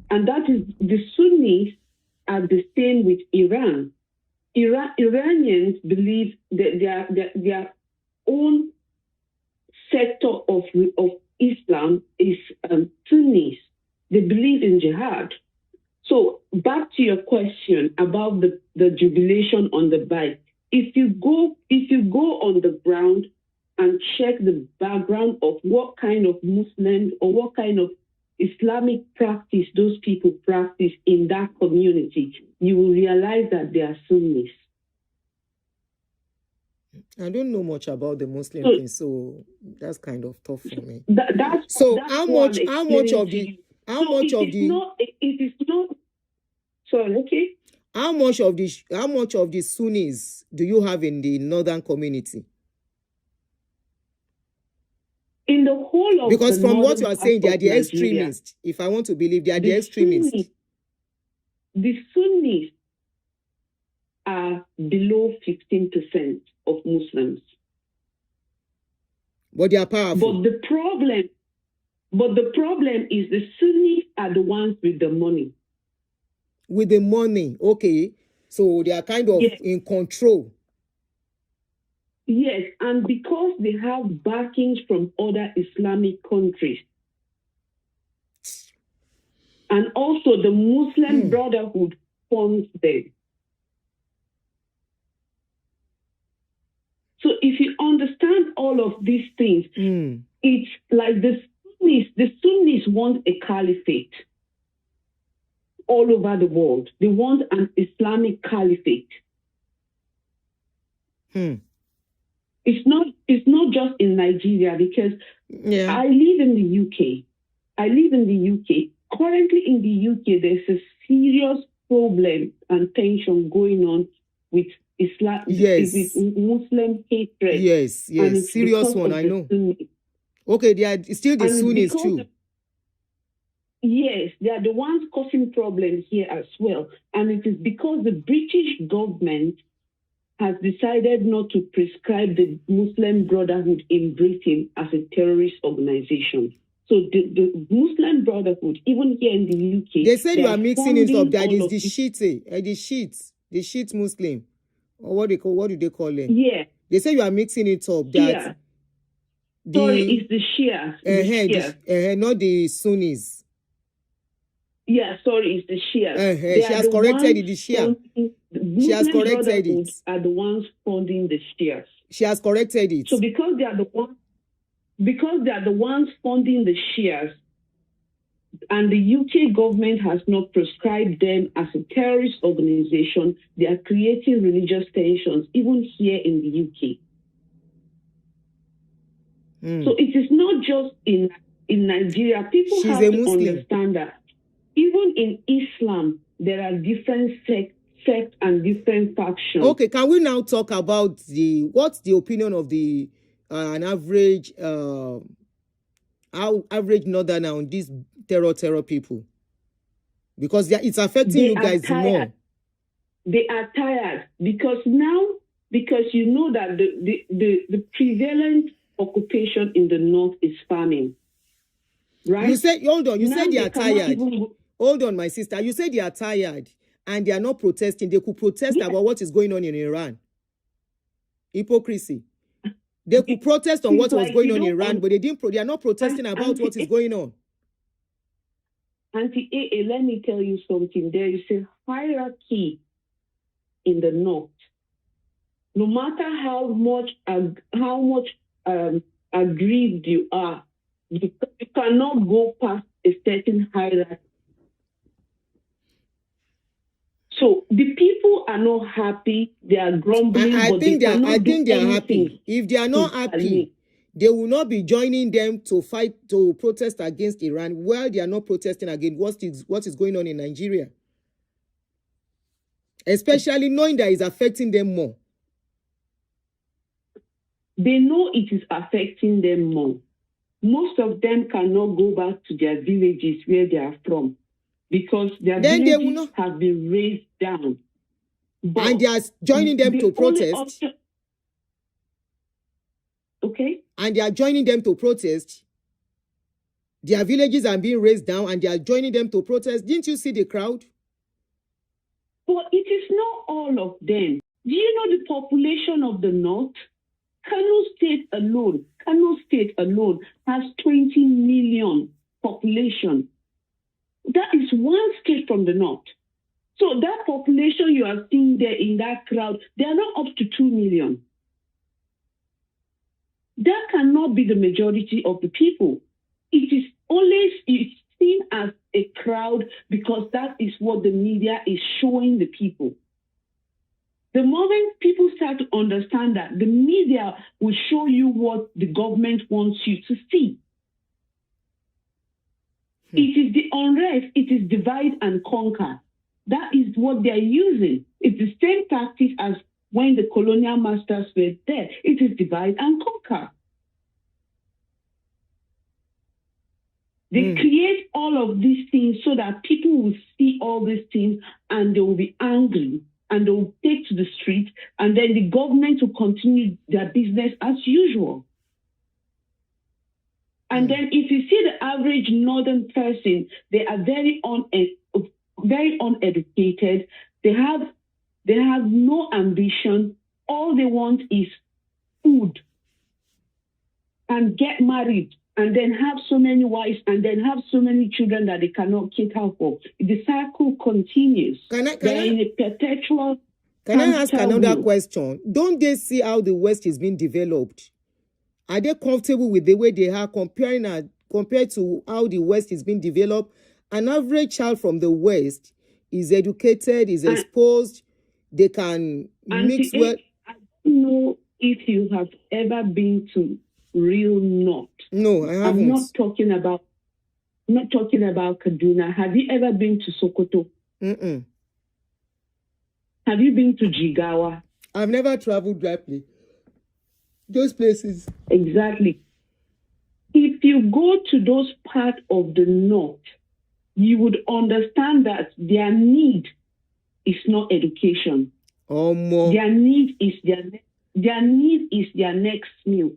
And that is, the Sunnis are the same with Iran. Iranians believe that their own sector of Islam is Sunnis. They believe in jihad. So back to your question about the jubilation on the bike. If you go on the ground, and check the background of what kind of Muslim or what kind of Islamic practice those people practice in that community, you will realize that they are Sunnis. I don't know much about the Muslim So- thing, so that's kind of tough for me. That's So that's how what much I'm how much of explaining to the you. how So much it of is the not it is not sorry, okay. how much of the Sunnis do you have in the northern community? In the whole of Because the from what northern you are part saying, they are of the Nigeria, extremists. If I want to believe, they are the the extremists. Sunnis are below 15% of Muslims. But they are powerful. But the problem is the Sunnis are the ones with the money. With the money, okay. So they are kind of Yes. in control. Yes, and because they have backings from other Islamic countries. And also the Muslim Brotherhood funds them. So if you understand all of these things, it's like the Sunnis want a caliphate all over the world. They want an Islamic caliphate. It's not just in Nigeria, because I live in the UK. Currently in the UK, there's a serious problem and tension going on with Islam, with Muslim hatred. Yes, And it's serious because one, of I the know. Sunnis. Okay, they are still the And it's Sunnis because too. Yes, they are the ones causing problems here as well. And it is because the British government has decided not to prescribe the Muslim Brotherhood in Britain as a terrorist organization. So the Muslim Brotherhood, even here in the UK, They said you are mixing it up. That funding is all the of Shiites, the Shiite Muslim, or what do they call them? Yeah. They say you are mixing it up. That Sorry, it's the Shias. Not the Sunnis. Yeah, sorry, it's the Shias. She has corrected it. The Shia. She has corrected it. Are the ones funding the Shias. She has corrected it. So because they are the ones funding the Shias, and the UK government has not prescribed them as a terrorist organization, they are creating religious tensions even here in the UK. So it is not just in Nigeria. People have to understand that even in Islam, there are different sects and different factions. Okay, can we now talk about what's the opinion of the an average northerner on these terror people? Because it's affecting you guys more. They are tired because you know that the prevalent occupation in the north is farming. Right? You said, hold on, you now said they are tired. Hold on, my sister. You said they are tired and they are not protesting. They could protest about what is going on in Iran. Hypocrisy. They could protest on what was going on in Iran, but they are not protesting about what is going on. Aunty AA, let me tell you something. There is a hierarchy in the north. No matter how much aggrieved you are, you cannot go past a certain hierarchy. So the people are not happy. They are grumbling. I think they are happy. If they are not happy, they will not be joining them to protest against Iran while they are not protesting against what is going on in Nigeria. Especially knowing that it's affecting them more. They know it is affecting them more. Most of them cannot go back to their villages where they are from because their villages have been raised down. But and they are joining them to protest. Okay. And they are joining them to protest. Their villages are being raised down and they are joining them to protest. Didn't you see the crowd? But it is not all of them. Do you know the population of the north? Kano State alone has 20 million population. That is one state from the north. So that population you are seeing there in that crowd, they are not up to 2 million. That cannot be the majority of the people. It is always seen as a crowd because that is what the media is showing the people. The moment people start to understand that, the media will show you what the government wants you to see. It is the unrest, it is divide and conquer. That is what they're using. It's the same tactic as when the colonial masters were there. It is divide and conquer. They create all of these things so that people will see all these things and they will be angry and they will take to the street, and then the government will continue their business as usual. And then if you see the average northern person, they are very uneducated. They have no ambition. All they want is food and get married and then have so many wives and then have so many children that they cannot cater for. The cycle continues. They're in a perpetual. Can I ask another question? Don't they see how the West is being developed? Are they comfortable with the way they are compared to how the West is being developed? An average child from the West is educated, is exposed, they can mix well. I don't know if you have ever been to real North. No, I haven't. I'm not talking about Kaduna. Have you ever been to Sokoto? Mm-mm. Have you been to Jigawa? I've never traveled directly. Those places. Exactly. If you go to those parts of the North, you would understand that their need is not education. More. Their need is their next meal.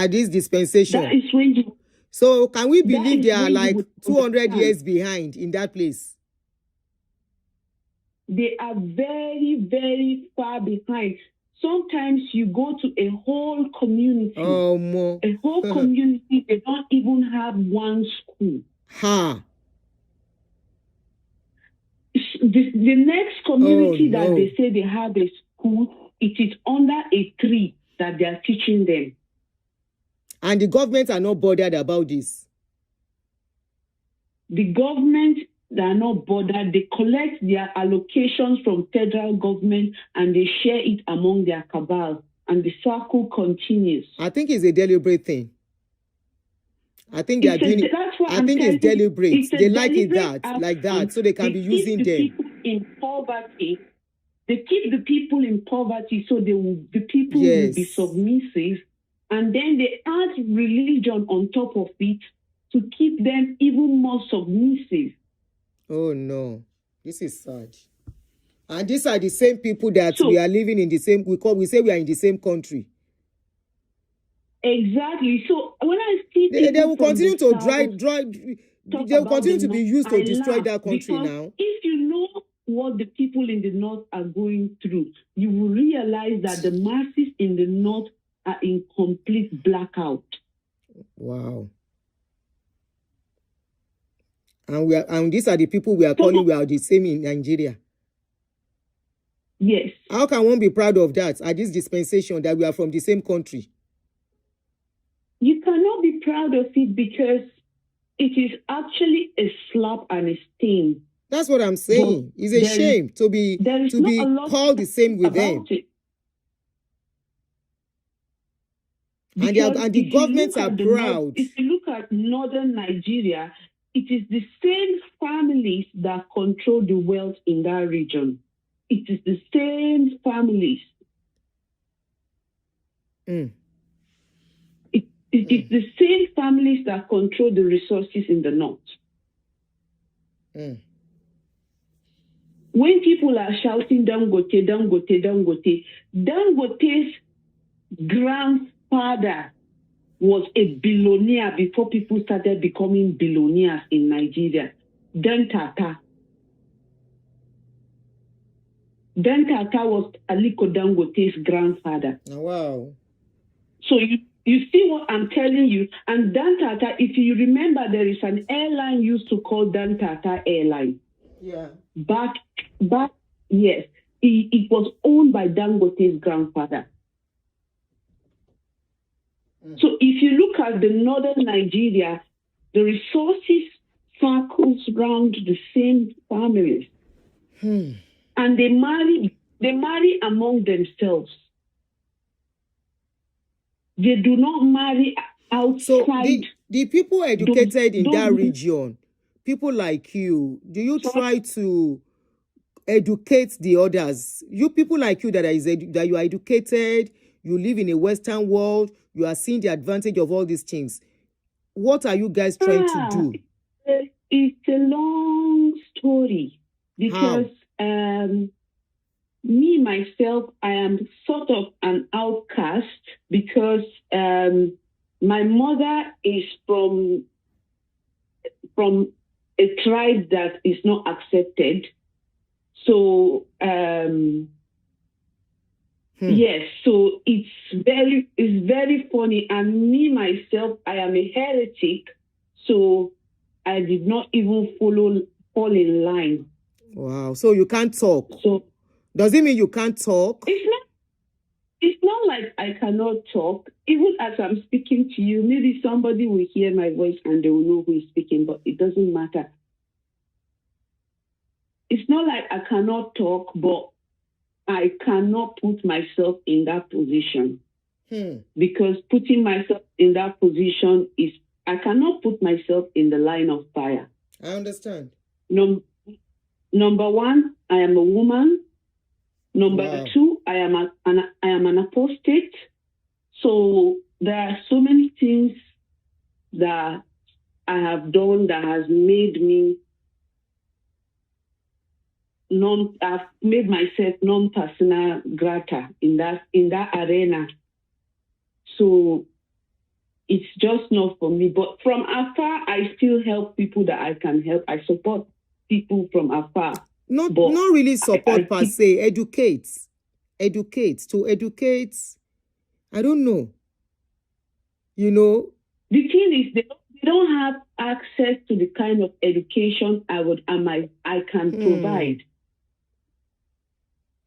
This dispensation. That is when you. So can we believe they are like 200 years behind in that place? They are very, very far behind. Sometimes you go to a whole community. More. A whole community, they don't even have one school. The next community that they say they have a school, it is under a tree that they are teaching them. And the government are not bothered about this. The government, they are not bothered. They collect their allocations from federal government and they share it among their cabal. And the circle continues. I think it's a deliberate thing. I think they are doing it. I think it's deliberate. They like it like that, so they can be using them. People in poverty. They keep the people in poverty so the people will be submissive. And then they add religion on top of it to keep them even more submissive. Oh no, this is sad. And these are the same people that we are living in the same. We say we are in the same country. Exactly. So when I see they will continue to they will continue to be used to destroy that country now. If you know what the people in the North are going through, you will realize that the masses in the North are in complete blackout. Wow. And these are the people we are calling we are the same in Nigeria. Yes. How can one be proud of that at this dispensation that we are from the same country? You cannot be proud of it because it is actually a slap and a stain. That's what I'm saying. It's a shame to be called the same with them. And the governments are proud. If you look at northern Nigeria, it is the same families that control the wealth in that region. It is the same families. It is the same families that control the resources in the North. When people are shouting Dangote, Dangote, Dangote, Dangote's grandfather was a billionaire before people started becoming billionaires in Nigeria. Dan Tata was Aliko Dangote's grandfather. Wow. So you see what I'm telling you? And Dan Tata, if you remember, there is an airline used to call Dan Tata Airline. Yeah. But yes, it was owned by Dangote's grandfather. So if you look at the northern Nigeria, the resources circles around the same families. And they marry among themselves. They do not marry outside. So the people educated in that region, people like you, do you try to educate the others? You people like you that you are educated, you live in a Western world, you are seeing the advantage of all these things. What are you guys trying to do? It's a long story because me, myself, I am sort of an outcast because my mother is from a tribe that is not accepted. So, yes, so it's very funny. And me, myself, I am a heretic. So I did not even fall in line. Wow. So you can't talk. So does it mean you can't talk? It's not like I cannot talk. Even as I'm speaking to you, maybe somebody will hear my voice and they will know who is speaking, but it doesn't matter. It's not like I cannot talk, but I cannot put myself in that position. Because putting myself in that position is, I cannot put myself in the line of fire. I understand. Number one, I am a woman. Number two, I am an apostate. So there are so many things that I have done that has made me I've made myself non-persona grata in that arena. So it's just not for me. But from afar, I still help people that I can help. I support people from afar. Not really support per se. Educate. To educate. I don't know. You know. The thing is, they don't have access to the kind of education I can provide.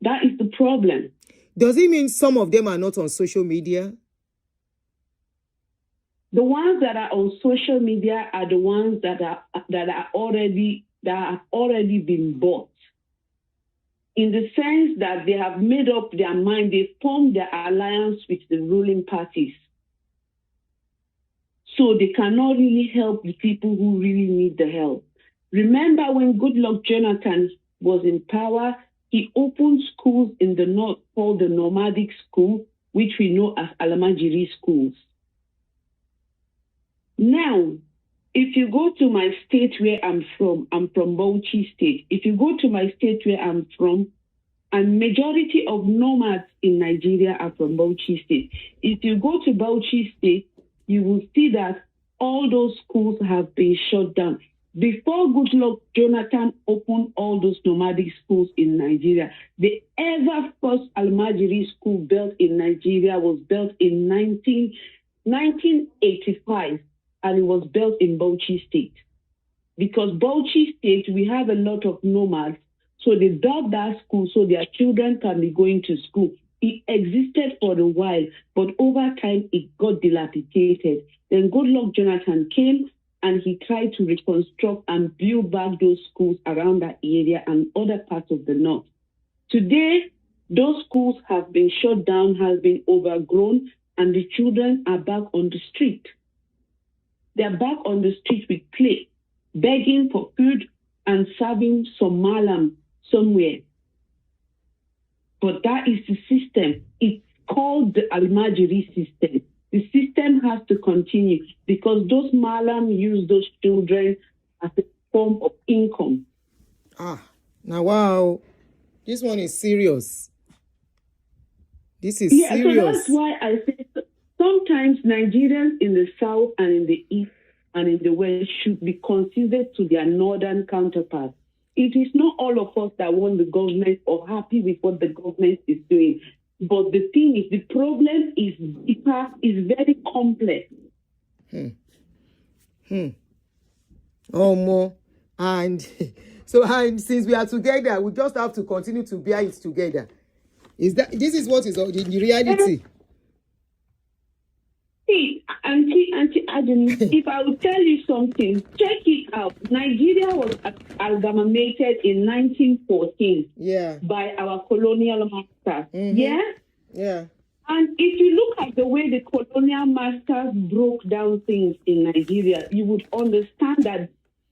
That is the problem. Does it mean some of them are not on social media? The ones that are on social media are the ones that have already been bought. In the sense that they have made up their mind, they formed their alliance with the ruling parties. So they cannot really help the people who really need the help. Remember when Goodluck Jonathan was in power, he opened schools in the north called the nomadic school, which we know as Alamajiri schools. Now, if you go to my state where I'm from Bauchi State. If you go to my state where I'm from, and majority of nomads in Nigeria are from Bauchi State. If you go to Bauchi State, you will see that all those schools have been shut down. Before Goodluck Jonathan opened all those nomadic schools in Nigeria, the ever first Almajiri school built in Nigeria was built in 1985, and it was built in Bauchi State. Because Bauchi State, we have a lot of nomads, so they built that school so their children can be going to school. It existed for a while, but over time it got dilapidated. Then Goodluck Jonathan came and he tried to reconstruct and build back those schools around that area and other parts of the north. Today, those schools have been shut down, have been overgrown, and the children are back on the street. They are back on the street with clay, begging for food and serving some malam somewhere. But that is the system. It's called the Almajiri system. The system has to continue because those malam use those children as a form of income. Now wow, this one is serious. This is serious. So that's why I say sometimes Nigerians in the south and in the east and in the west should be considered to their northern counterparts. It is not all of us that want the government or happy with what the government is doing. But the thing is, the problem is deeper, is very complex. More. And So and since we are together, we just have to continue to bear it together. This is what is the reality? See, Aunty Aduni, if I would tell you something, check it out. Nigeria was amalgamated in 1914 by our colonial masters. Yeah? Yeah. And if you look at the way the colonial masters broke down things in Nigeria, you would understand that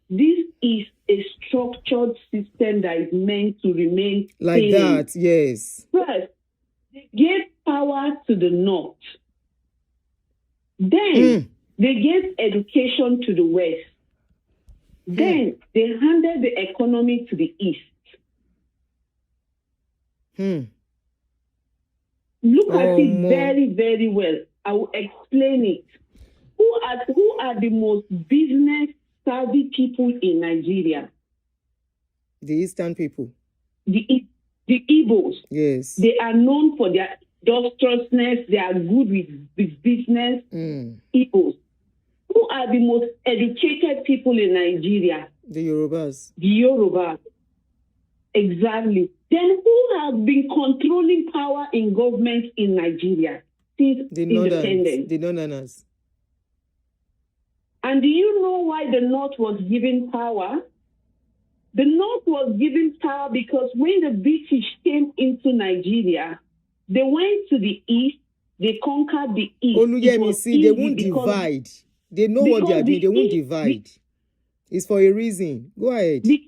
this is a structured system that is meant to remain like that. Yes. First, they gave power to the North. Then they gave education to the West. Then they handed the economy to the East. Look at it very, very well. I will explain it. Who are the most business savvy people in Nigeria? The Eastern people. The Igbos. Yes. They are known for their industriousness. They are good with business. Igbos. Who are the most educated people in Nigeria? The Yorubas. The Yorubas. Exactly. Then who has been controlling power in government in Nigeria since independence? The Northerners. And do you know why the North was given power? The North was given power because when the British came into Nigeria, they went to the East, they conquered the East. They won't divide. They know what they are doing. They won't divide. It's for a reason. Go ahead. The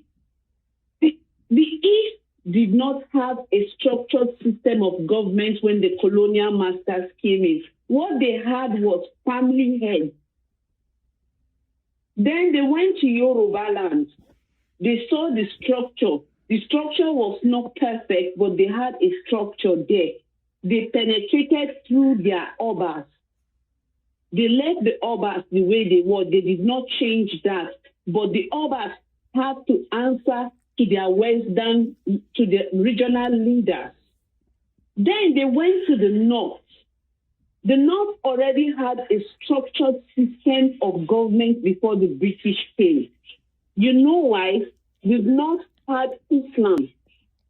East did not have a structured system of government when the colonial masters came in. What they had was family heads. Then they went to Yoruba land. They saw the structure. The structure was not perfect, but they had a structure there. They penetrated through their obas. They left the obas the way they were. They did not change that. But the obas had to answer to their Western, to the regional leaders. Then they went to the North. The North already had a structured system of government before the British came. You know why? We've not had Islam.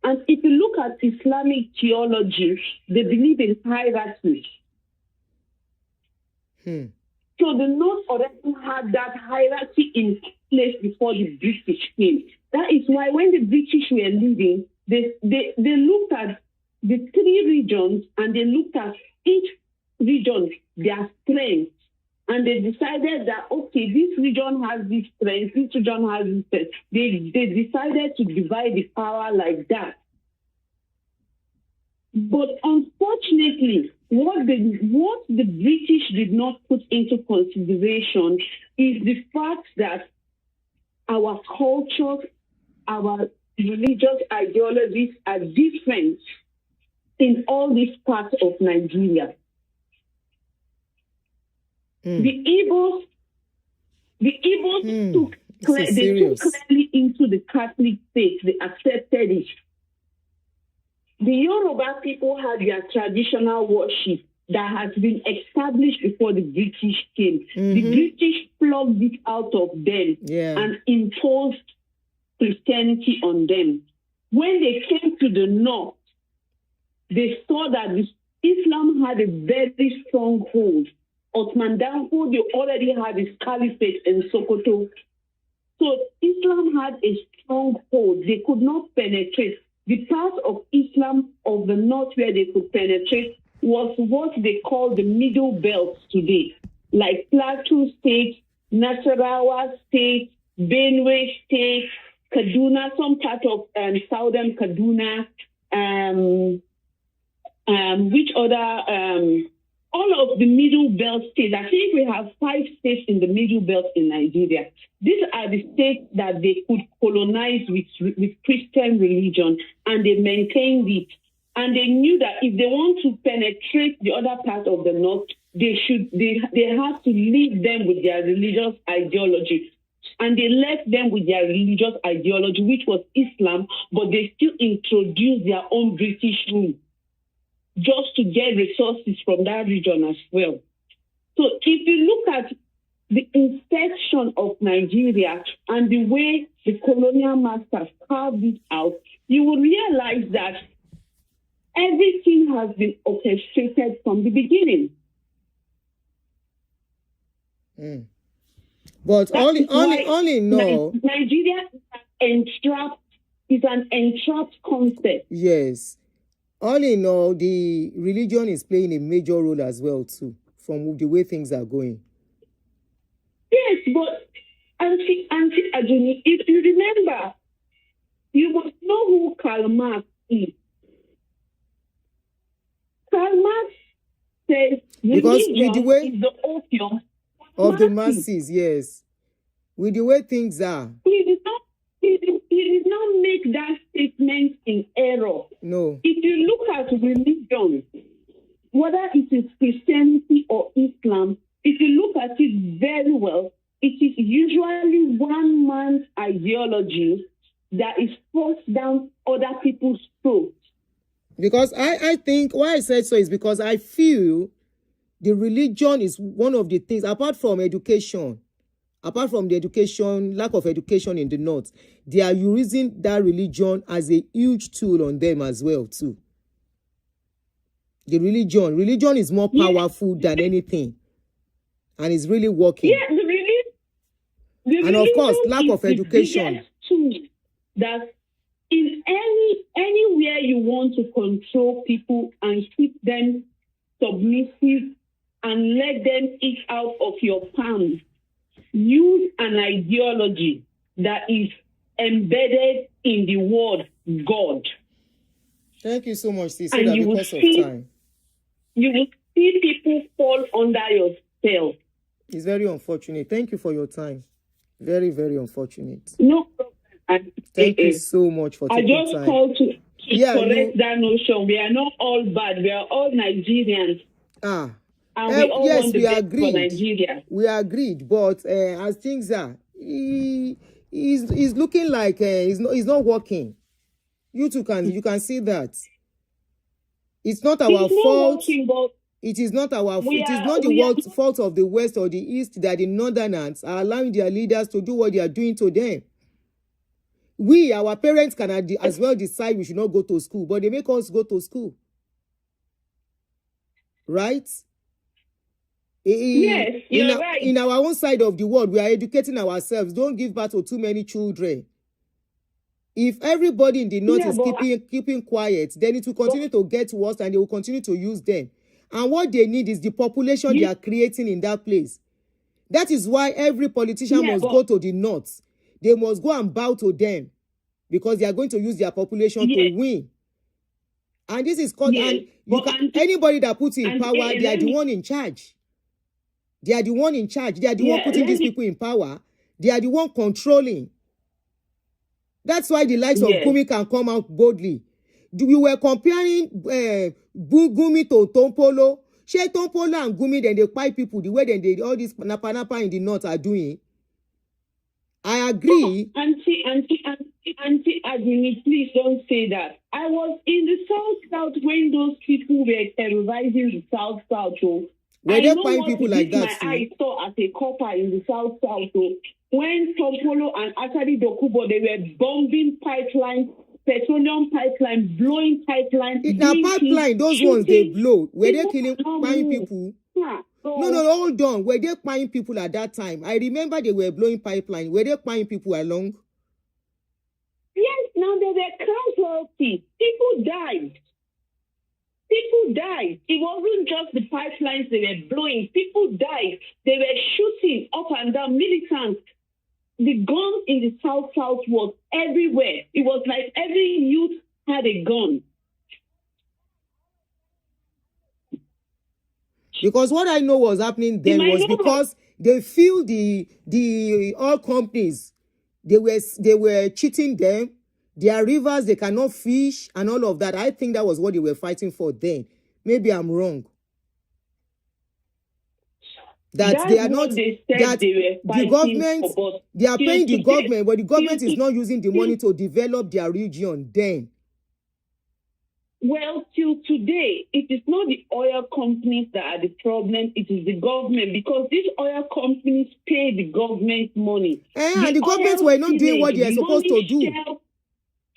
And if you look at Islamic theology, they believe in hierarchy. So the North already had that hierarchy in place before the British came. That is why when the British were leading, they looked at the three regions and they looked at each region, their strengths. And they decided that, okay, this region has this strength, this region has this strength. They decided to divide the power like that. But unfortunately, what the British did not put into consideration is the fact that our cultures, our religious ideologies are different in all these parts of Nigeria. The Igbos took clearly into the Catholic faith. They accepted it. The Yoruba people had their traditional worship that has been established before the British came. The British plucked it out of them and imposed Christianity on them. When they came to the North, they saw that Islam had a very strong hold. Ottoman Danfo, they already had his caliphate in Sokoto. So Islam had a strong hold. They could not penetrate. The part of Islam of the North where they could penetrate was what they call the Middle Belt today, like Plateau State, Nasarawa State, Benue State, Kaduna, some part of southern Kaduna, which other... all of the Middle Belt states. I think we have 5 states in the Middle Belt in Nigeria. These are the states that they could colonize with Christian religion, and they maintained it. And they knew that if they want to penetrate the other part of the North, they have to leave them with their religious ideology. And they left them with their religious ideology, which was Islam, but they still introduced their own British rule, just to get resources from that region as well. So if you look at the inception of Nigeria and the way the colonial masters carved it out, you will realize that everything has been orchestrated from the beginning. But all in all, Nigeria is an entrapped concept. yes. All in all, the religion is playing a major role as well too, from the way things are going. Yes, but Aunty Aduni, if you remember, you must know who Karl Marx is. Karl Marx says Because with religion the way is the opium of the masses, yes. With the way things are. He did not make that statement in error. No. If you look at religion, whether it is Christianity or Islam, if you look at it very well, it is usually one man's ideology that is forced down other people's throats. Because I think why I said so is because I feel the religion is one of the things, apart from education, apart from the education, lack of education in the north, they are using that religion as a huge tool on them as well too. The religion is more powerful than anything, and it's really working. Yeah, the and of course, lack of education. Tool that in anywhere you want to control people and keep them submissive and let them eat out of your palm, use an ideology that is embedded in the word God. Thank you so much, sis. And So that you will because of see, time. you will see people fall under your spell. It's very unfortunate. Thank you for your time. Very, very unfortunate. No problem. Thank you so much for taking time. I just called to correct that notion. We are not all bad. We are all Nigerians. And we all yes, want the we best agreed. for Nigeria. We agreed, but as things are, he's looking like he's not working. You can see that. It's not our fault. It is not our fault. It is not the fault of the West or the East that the Northerners are allowing their leaders to do what they are doing to them. We, our parents, can as well decide we should not go to school, but they make us go to school. Right? Yes, you're right. In our own side of the world, we are educating ourselves. Don't give birth to too many children. If everybody in the north is keeping quiet, then it will continue to get worse and they will continue to use them. And what they need is the population they are creating in that place. That is why every politician must go to the north. They must go and bow to them because they are going to use their population to win. And this is called, anybody that puts in power, they are the one in charge. They are the one in charge. They are the one putting these people in power. They are the one controlling. That's why the likes of Gumi can come out boldly. We were comparing Gumi to Tompolo. Sheik Tompolo and Gumi, then they fight people the way they all this napa in the north are doing. I agree. Aunty Aduni, please don't say that. I was in the South when those people were terrorizing the South. Were they find people like that? I saw as a copper in the South. When Tompolo and Asadi Dokubo, they were bombing pipelines, petroleum pipeline, blowing pipeline. Now pipeline, those ones they blow. Were they killing fine people? No, hold on. Were they fine people at that time? I remember they were blowing pipeline. Were they fine people along? Yes, now they were casualties. People died. It wasn't just the pipelines they were blowing. People died. They were shooting up and down, militants. The guns in the South was everywhere. It was like every youth had a gun. Because what I know was happening then was because they feel the oil companies, they were cheating them. Their rivers, they cannot fish and all of that. I think that was what they were fighting for then. Maybe I'm wrong. That they are not, that the government, they are paying the government, but the government is not using the money to develop their region then. Well, till today, it is not the oil companies that are the problem, it is the government, because these oil companies pay the government money. And the government were not doing what they are supposed to do.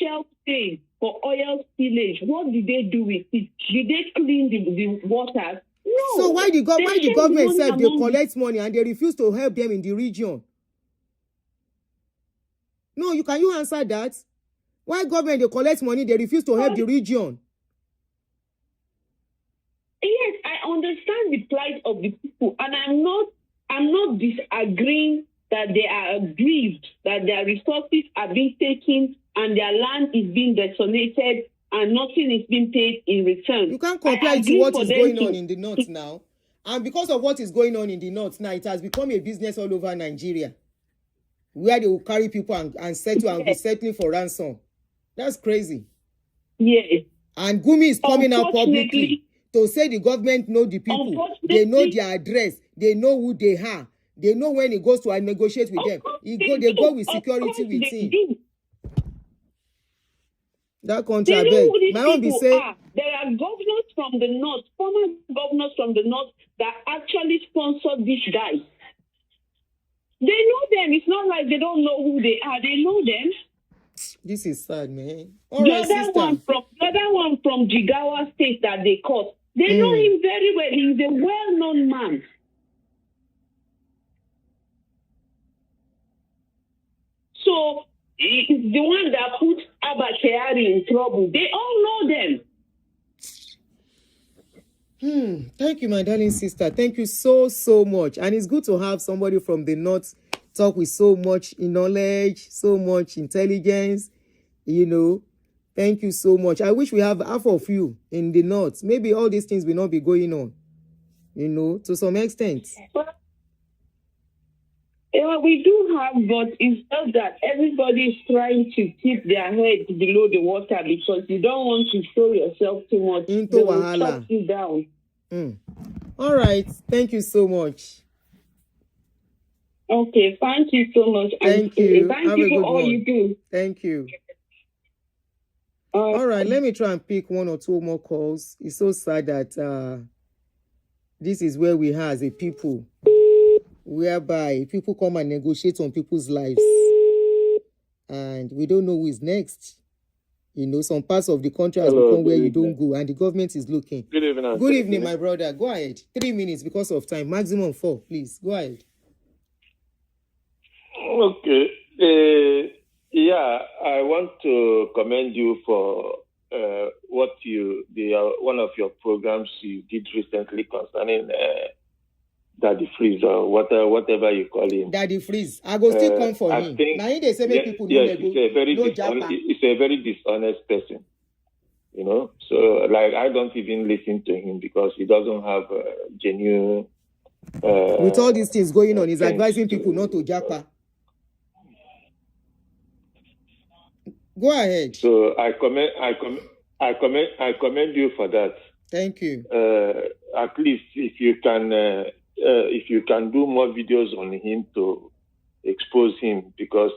Shell paid for oil spillage. What did they do with it? Did they clean the water? No. So why the government said they among collect money and they refuse to help them in the region? No, can you answer that? Why government they collect money, they refuse to help the region? Yes, I understand the plight of the people, and I'm not disagreeing that they are aggrieved that their resources are being taken and their land is being desolated and nothing is being paid in return. You can't compare it to what is going on in the north now. And because of what is going on in the north now, it has become a business all over Nigeria, where they will carry people and settle and be settling for ransom. That's crazy. Yes. And Gumi is coming out publicly to say the government know the people. They know their address. They know who they are. They know when he goes to negotiate with them. They go with security with him. That country, I beg. My own be say there are governors from the north, former governors from the north that actually sponsored these guys. They know them. It's not like they don't know who they are. They know them. This is sad, man. The other one from Jigawa State that they caught, they know him very well. He's a well-known man. So it's the one that put Abba Kyari in trouble. They all know them. Thank you, my darling sister. Thank you so much. And it's good to have somebody from the north talk with so much knowledge, so much intelligence, Thank you so much. I wish we have half of you in the north. Maybe all these things will not be going on, to some extent. Yeah, we do have, but it's just that everybody is trying to keep their head below the water because you don't want to show yourself too much. Into wahala. Shut you down. All right. Thank you so much. Okay, thank you so much. Thank you. Thank you for all you do. Thank you. All right, let me try and pick one or two more calls. It's so sad that this is where we are as a people, whereby people come and negotiate on people's lives, and we don't know who is next. Some parts of the country has become where you don't go, and the government is looking. Good evening. Good evening, my brother. Go ahead. 3 minutes because of time. Maximum 4, please. Go ahead. Okay. I want to commend you for one of your programs you did recently concerning Daddy Freeze or whatever you call him. Daddy Freeze. I go still come for him. Now they say make people know it's a very dishonest person. So I don't even listen to him because he doesn't have genuine. With all these things going on, he's advising people not to japa. Go ahead. So I commend you for that. Thank you. At least if you can do more videos on him to expose him, because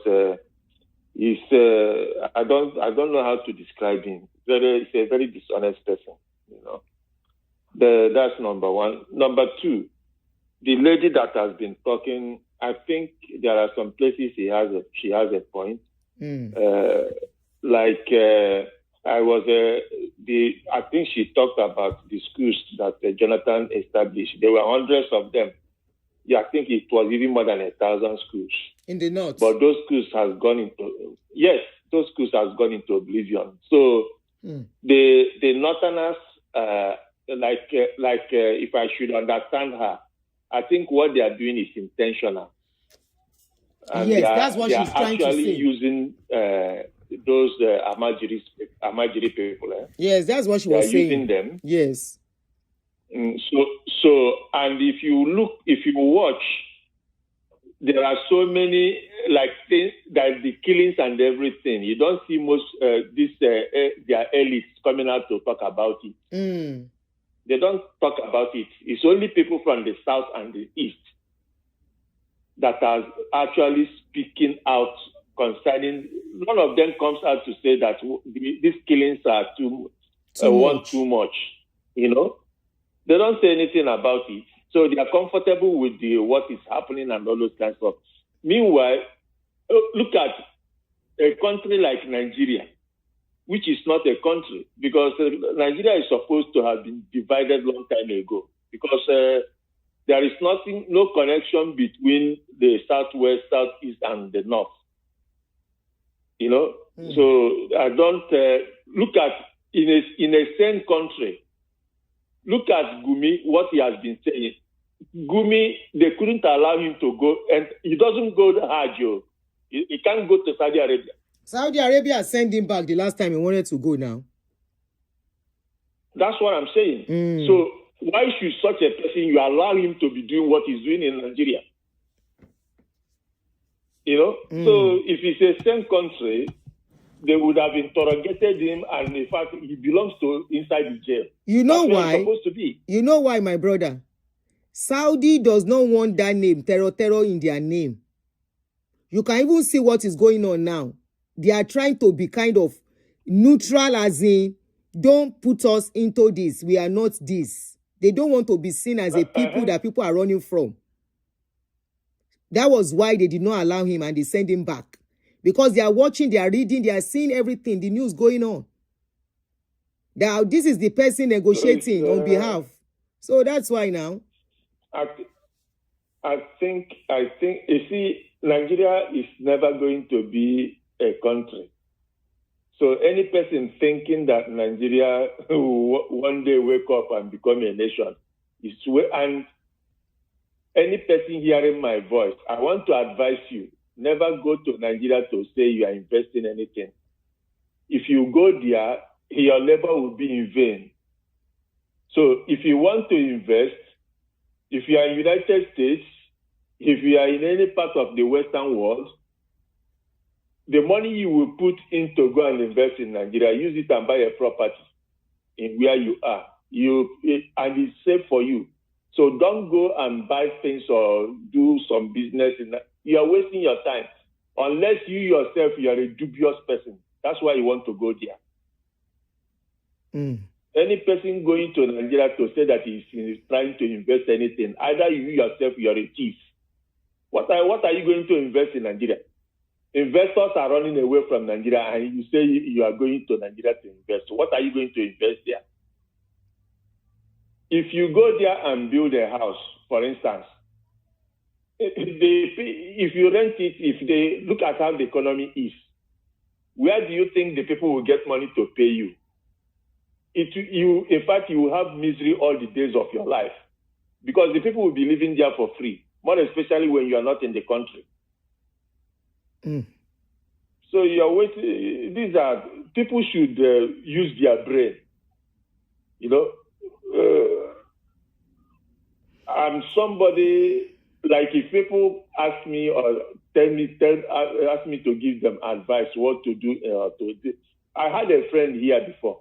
he's I don't know how to describe him. He's a very dishonest person. That's number one. Number two, the lady that has been talking, I think there are some places she has a point. I think she talked about the schools that Jonathan established. There were hundreds of them. Yeah, I think it was even more than 1,000 schools in the north. But those schools has gone into oblivion. So the northerners, if I should understand her, I think what they are doing is intentional. And that's what she's trying to say. Actually using those Amajiri people. Yes, that's what she was saying. Using them. Yes. So, and if you watch, there are so many things that the killings and everything. You don't see most their elites coming out to talk about it. They don't talk about it. It's only people from the south and the east that are actually speaking out concerning. None of them comes out to say that these killings are too want too much, you know. They don't say anything about it. So they are comfortable with what is happening and all those kinds of stuff. Meanwhile, look at a country like Nigeria, which is not a country, because Nigeria is supposed to have been divided long time ago, because there is no connection between the southwest, southeast, and the north. You know, so I don't look at in a same country. Look at Gumi, what he has been saying. Gumi, they couldn't allow him to go, and he doesn't go to Hajj. He can't go to Saudi Arabia. Saudi Arabia sent him back the last time he wanted to go now. That's what I'm saying. So why should such a person, you allow him to be doing what he's doing in Nigeria? You know? So if it's a same country, they would have interrogated him, and in fact, he belongs to inside the jail. You know That's why? where he's supposed to be. You know why, my brother? Saudi does not want that name, Tellor, in their name. You can even see what is going on now. They are trying to be kind of neutral, as in, don't put us into this. We are not this. They don't want to be seen as a people that people are running from. That was why they did not allow him, and they sent him back. Because they are watching, they are reading, they are seeing everything, the news going on. Now, this is the person negotiating on behalf. So that's why now. I think, you see, Nigeria is never going to be a country. So any person thinking that Nigeria will one day wake up and become a nation is, and any person hearing my voice, I want to advise you, never go to Nigeria to say you are investing anything. If you go there, your labor will be in vain. So if you want to invest, if you are in the United States, if you are in any part of the Western world, the money you will put in to go and invest in Nigeria, use it and buy a property in where you are. And it's safe for you. So don't go and buy things or do some business. You are wasting your time. Unless you yourself, you are a dubious person. That's why you want to go there. Any person going to Nigeria to say that he's trying to invest anything, either you yourself, you are a thief. What are you going to invest in Nigeria? Investors are running away from Nigeria, and you say you are going to Nigeria to invest. What are you going to invest there? If you go there and build a house, for instance, if you rent it, if they look at how the economy is, where do you think the people will get money to pay you? In fact, you will have misery all the days of your life, because the people will be living there for free, more especially when you are not in the country. So you are waiting. People should use their brain. You know, I'm somebody, like, if people ask me or ask me to give them advice what to do, I had a friend here before.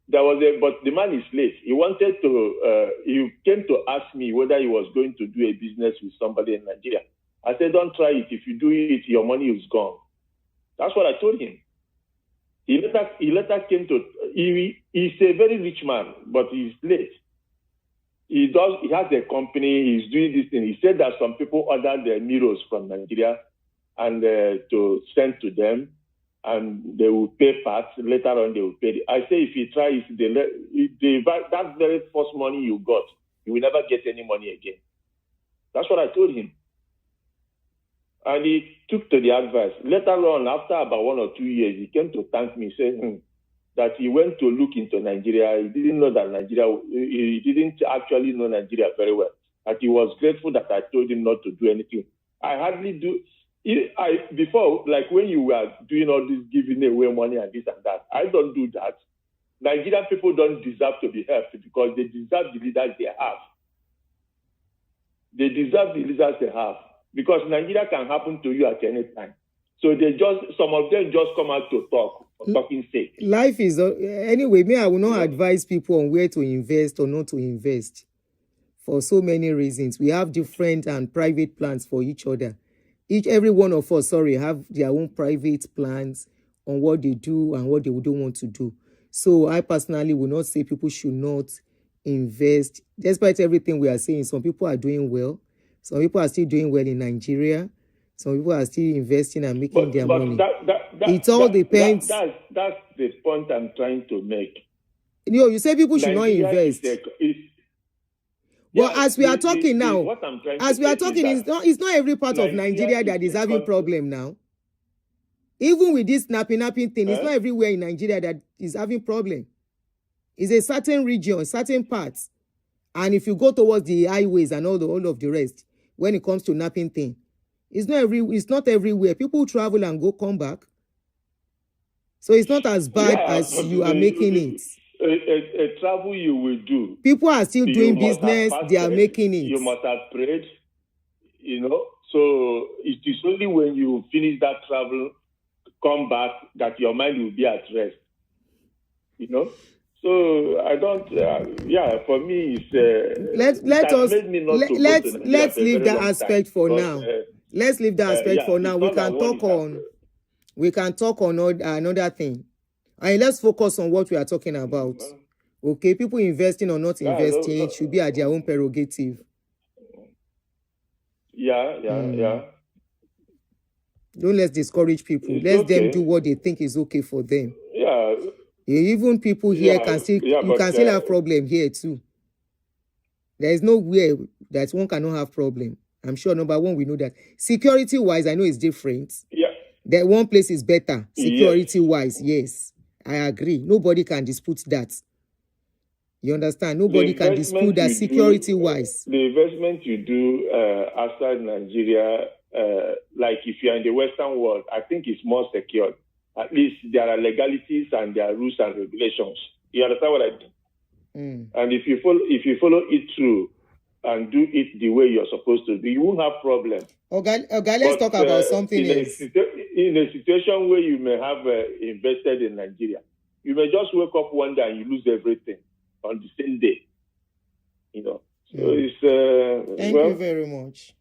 But the man is late. He came to ask me whether he was going to do a business with somebody in Nigeria. I said, don't try it. If you do it, your money is gone. That's what I told him. He later came to, he's a very rich man, but he's late. He has a company, he's doing this thing. He said that some people order their mirrors from Nigeria and to send to them, and they will pay parts. Later on, they will pay. I say, if you try, that very first money you got, you will never get any money again. That's what I told him. And he took to the advice. Later on, after about 1 or 2 years, he came to thank me, saying that he went to look into Nigeria. He didn't know that he didn't actually know Nigeria very well. That he was grateful that I told him not to do anything. I hardly do. Before, like when you were doing all this, giving away money and this and that, I don't do that. Nigerian people don't deserve to be helped because they deserve the leaders they have. They deserve the leaders they have. Because Nigeria can happen to you at any time. So some of them just come out to talk, for talking sake. Life is, anyway, I will not advise people on where to invest or not to invest. For so many reasons. We have different and private plans for each other. Every one of us, have their own private plans on what they do and what they don't want to do. So I personally will not say people should not invest. Despite everything we are saying, some people are doing well. Some people are still doing well in Nigeria. Some people are still investing and making their money. It all depends. That's the point I'm trying to make. You say people should Nigeria not invest. But as we are talking now, what I'm trying as to we are say talking, is it's not every part of Nigeria that is having problem now. Even with this napping thing, it's not everywhere in Nigeria that is having problem. It's a certain region, certain parts. And if you go towards the highways and all of the rest, when it comes to napping thing, it's not everywhere. People travel and come back. So it's not as bad as you are making it. A travel you will do. People are still doing business. They are making it. You must have prayed, So it is only when you finish that travel, come back, that your mind will be at rest. So I don't. For me, it's let's leave that aspect for now. Let's leave that aspect for now. We can talk on another thing. And let's focus on what we are talking about. Okay, people investing or not investing should be at their own prerogative. Yeah. Don't let's discourage people. Let them do what they think is okay for them. Yeah. Even people here can still have problem here too. There is nowhere that one cannot have problem. I'm sure number one, we know that. Security wise, I know it's different. Yeah. That one place is better. Security wise, yes. I agree. Nobody can dispute that. You understand? Nobody can dispute that security wise. The investment you do outside Nigeria, like if you're in the Western world, I think it's more secure. At least there are legalities and there are rules and regulations. You understand what I mean? And if you follow it through and do it the way you're supposed to do, you won't have problem. Okay, let's talk about something else. In a situation where you may have invested in Nigeria, you may just wake up one day and you lose everything on the same day. So it's thank you very much.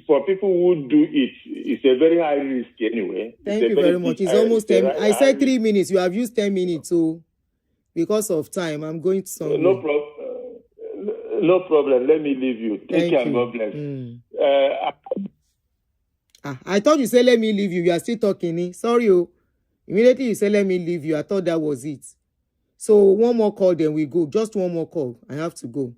For people who do it, it's a very high risk anyway. Thank you very much. It's almost 10. I said 3 minutes. You have used 10 minutes, so because of time, I'm going to somewhere. No problem. Let me leave you. Take care. God bless. I thought you said let me leave you. You are still talking. Sorry. Immediately you said let me leave you. I thought that was it. So one more call, then we go. Just one more call. I have to go.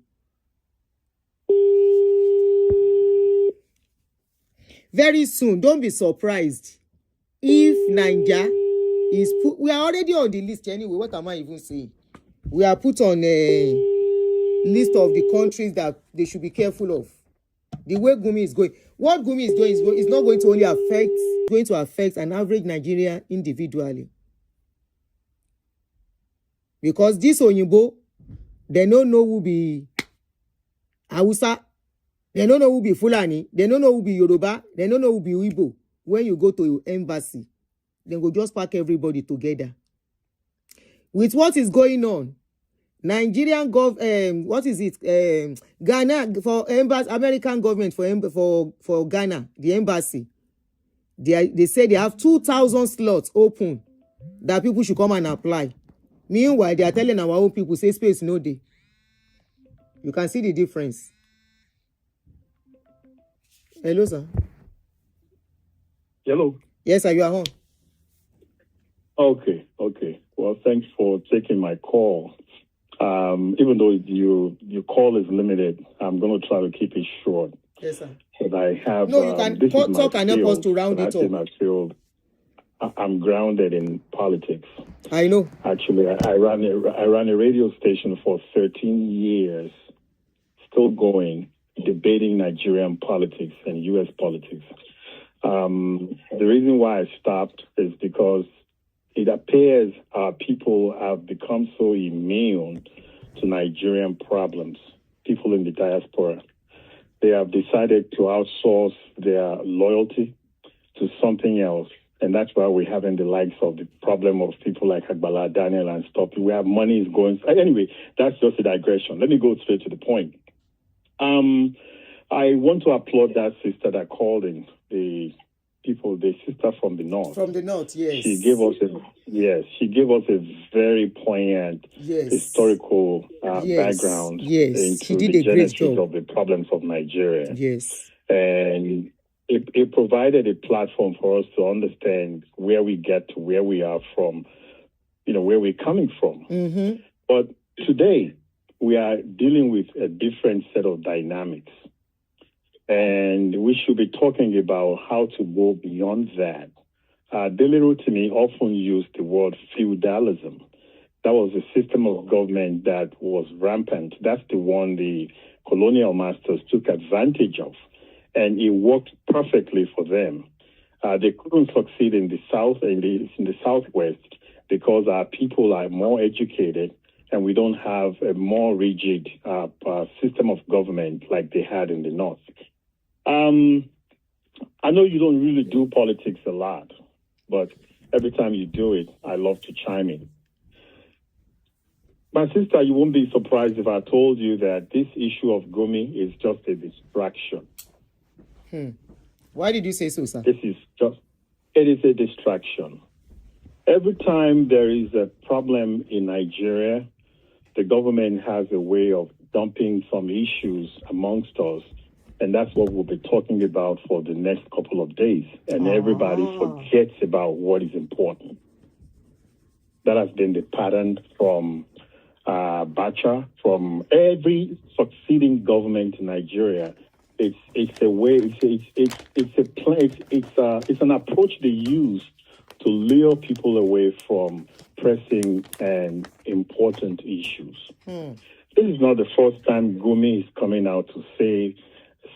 Very soon, don't be surprised if Nigeria is put. We are already on the list anyway. What am I even saying? We are put on a list of the countries that they should be careful of. The way Gumi is going, what Gumi is doing is not going to only affect an average Nigerian individually. Because this Oyinbo, they don't know who be Hausa, they don't know who be Fulani, they don't know who be Yoruba, they don't know who be Igbo. When you go to your embassy, they go just pack everybody together. With what is going on, Nigerian Ghana for embassy, American government for Ghana, the embassy, they say they have 2,000 slots open that people should come and apply. Meanwhile, they are telling our own people, say space no day. You can see the difference. Hello, sir. Hello. Yes, sir, you are on. Okay. Well, thanks for taking my call. Even though your call is limited, I'm going to try to keep it short. Yes, sir. But I have. No, you can talk and help us to round it up. I'm grounded in politics. I know. Actually, I ran a radio station for 13 years, still going, debating Nigerian politics and U.S. politics. The reason why I stopped is because it appears our people have become so immune to Nigerian problems, people in the diaspora. They have decided to outsource their loyalty to something else. And that's why we're having the likes of the problem of people like Agbala, Daniel, and stuff. We have money is going. Anyway, that's just a digression. Let me go straight to the point. I want to applaud that sister that called in, the people, the sister from the north. From the north, yes. She gave us a very poignant historical background into the genesis of the problems of Nigeria. Yes. And it provided a platform for us to understand where we get to where we are from, where we're coming from. Mm-hmm. But today, we are dealing with a different set of dynamics. And we should be talking about how to go beyond that. Daily Rotimi often used the word feudalism. That was a system of government that was rampant. That's the one the colonial masters took advantage of. And it worked perfectly for them. They couldn't succeed in the South, in the Southwest, because our people are more educated and we don't have a more rigid system of government like they had in the North. I know you don't really do politics a lot, but every time you do it, I love to chime in. My sister, you won't be surprised if I told you that this issue of Gumi is just a distraction. Why did you say so, sir? It is a distraction. Every time there is a problem in Nigeria, the government has a way of dumping some issues amongst us. And that's what we'll be talking about for the next couple of days. And everybody forgets about what is important. That has been the pattern from Bacha, from every succeeding government in Nigeria. It's a way. It's an approach they use to lure people away from pressing and important issues. This is not the first time Gumi is coming out to say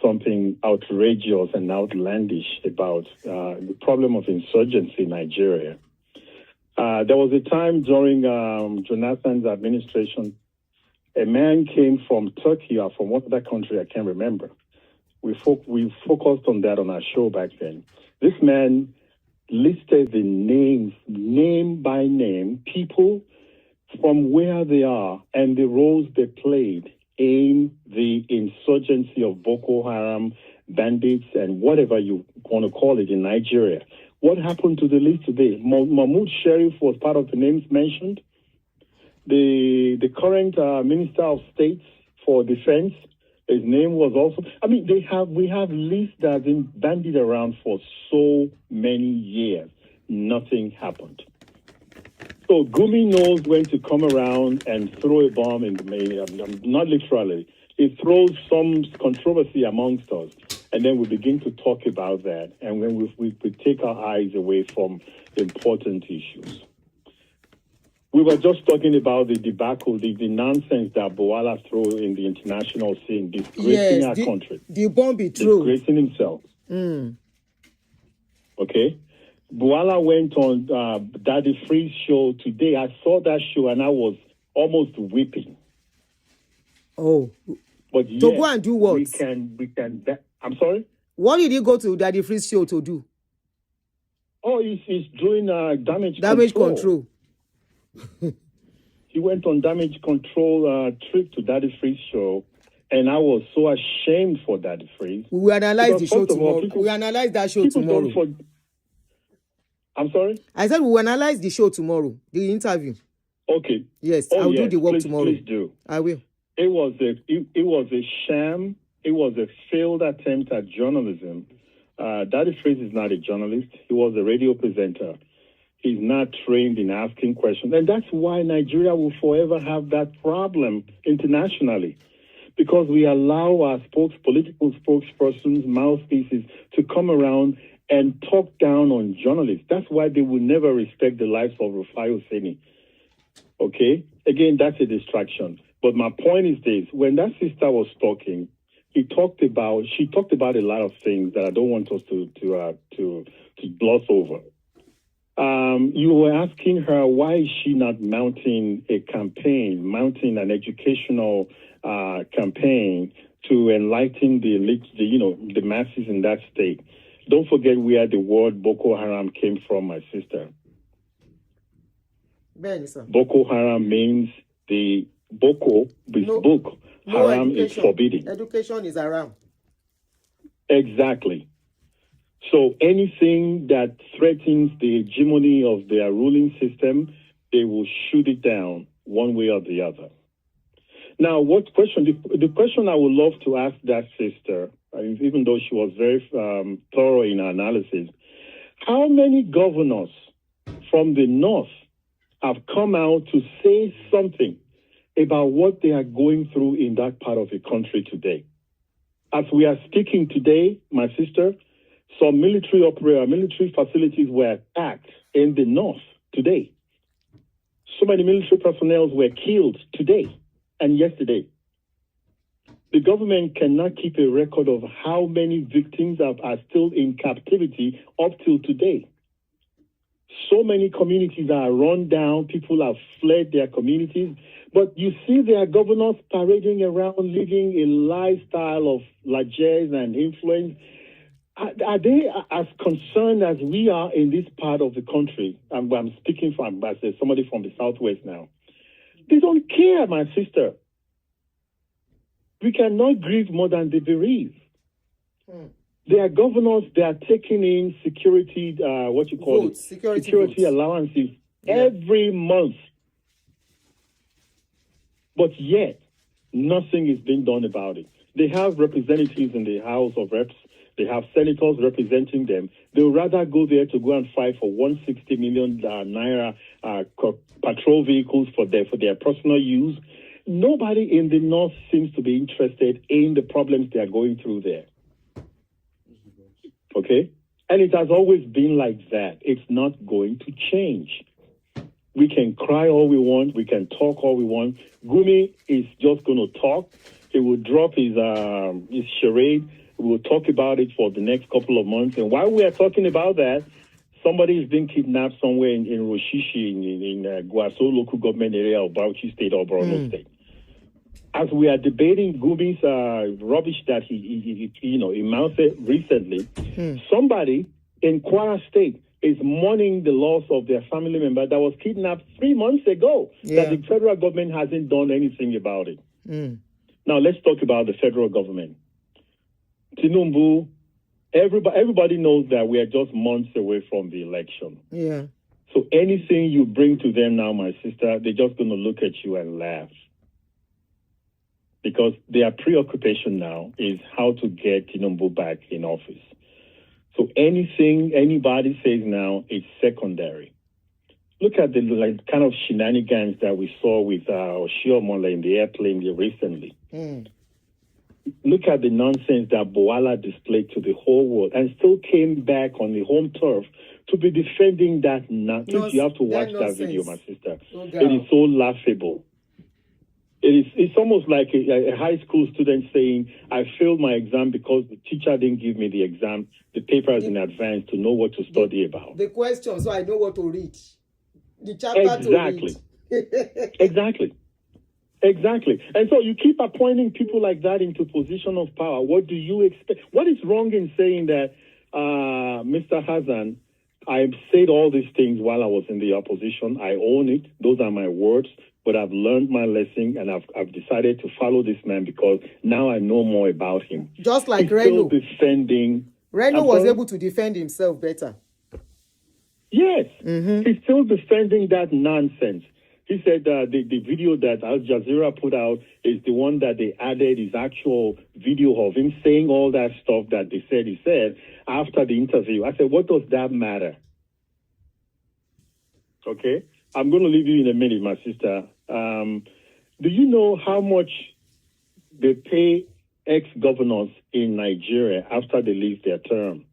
something outrageous and outlandish about the problem of insurgency in Nigeria. There was a time during Jonathan's administration, a man came from Turkey or from what other country, I can't remember. We focused on that on our show back then. This man listed the names, name by name, people from where they are and the roles they played in the insurgency of Boko Haram, bandits, and whatever you want to call it in Nigeria. What happened to the list today? Mahmoud Sheriff was part of the names mentioned. The current Minister of State for Defense, his name was also. I mean, we have lists that have been bandied around for so many years. Nothing happened. So Gumi knows when to come around and throw a bomb in the main. Not literally. He throws some controversy amongst us, and then we begin to talk about that, and when we take our eyes away from important issues. We were just talking about the debacle, the nonsense that Bouala threw in the international scene, disgracing our country. The bomb be true. Disgracing himself. Okay? Bouala went on Daddy Free's show today. I saw that show and I was almost weeping. Oh. But to go and do what? We can. I'm sorry? What did he go to Daddy Free's show to do? Oh, he's doing damage control. He went on damage control trip to Daddy Free's show, and I was so ashamed for Daddy Freeze. We will analyze the show tomorrow. We will analyze that show tomorrow. I'm sorry? I said we will analyze the show tomorrow, the interview. Okay. Yes, I'll do the work tomorrow. Please do. I will. It was a sham. It was a failed attempt at journalism. Daddy Freeze is not a journalist. He was a radio presenter. He's not trained in asking questions. And that's why Nigeria will forever have that problem internationally. Because we allow our political spokespersons, mouthpieces, to come around and talk down on journalists. That's why they will never respect the lives of Rufai Oseni. Okay? Again, that's a distraction. But my point is this. When that sister was talking, she talked about a lot of things that I don't want us to gloss over. You were asking her, why is she not mounting an educational campaign to enlighten the elite, the masses in that state? Don't forget where the word Boko Haram came from, my sister. Boko Haram means the Boko is book. Haram is forbidden. Education is haram. Exactly. So anything that threatens the hegemony of their ruling system, they will shoot it down one way or the other. Now, the question I would love to ask that sister, even though she was very thorough in her analysis, how many governors from the north have come out to say something about what they are going through in that part of the country today? As we are speaking today, my sister, some military facilities were attacked in the north today. So many military personnel were killed today and yesterday. The government cannot keep a record of how many victims are still in captivity up till today. So many communities are run down. People have fled their communities. But you see their governors parading around, living a lifestyle of largesse and influence. Are they as concerned as we are in this part of the country? I'm speaking from as somebody from the Southwest now. They don't care, my sister. We cannot grieve more than they bereave. Their governors, they are taking in security, security allowances every month. But yet, nothing is being done about it. They have representatives in the House of Reps. They have senators representing them. They would rather go there to go and fight for 160 million naira patrol vehicles for their personal use. Nobody in the north seems to be interested in the problems they are going through there. Okay? And it has always been like that. It's not going to change. We can cry all we want. We can talk all we want. Gumi is just going to talk. He will drop his charade. We will talk about it for the next couple of months. And while we are talking about that, somebody is being kidnapped somewhere in Roshishi, in Guaso local government area of Bauchi State or Borno State. As we are debating Gumi's rubbish that he mounted recently, somebody in Kwara State is mourning the loss of their family member that was kidnapped 3 months ago. That the federal government hasn't done anything about it. Now let's talk about the federal government. Tinubu, everybody knows that we are just months away from the election. Yeah. So anything you bring to them now, my sister, they're just going to look at you and laugh. Because their preoccupation now is how to get Tinubu back in office. So anything anybody says now is secondary. Look at the kind of shenanigans that we saw with Oshiomhole in the airplane recently. Look at the nonsense that Boala displayed to the whole world and still came back on the home turf to be defending that nonsense. You have to watch that video, my sister. It is so laughable. It's almost like a high school student saying, I failed my exam because the teacher didn't give me the papers in advance to know what to study about. The question, so I know what to read. The chapter to read. Exactly. And so you keep appointing people like that into position of power. What do you expect? What is wrong in saying that, Mr. Hassan, I've said all these things while I was in the opposition. I own it. Those are my words. But I've learned my lesson, and I've decided to follow this man because now I know more about him. Just like Reno. Reno was able to defend himself better. Yes. He's still defending that nonsense. He said the video that Al Jazeera put out is the one that they added his actual video of him saying all that stuff that they said he said after the interview. I said, what does that matter? Okay? I'm going to leave you in a minute, my sister. Do you know how much they pay ex-governors in Nigeria after they leave their term?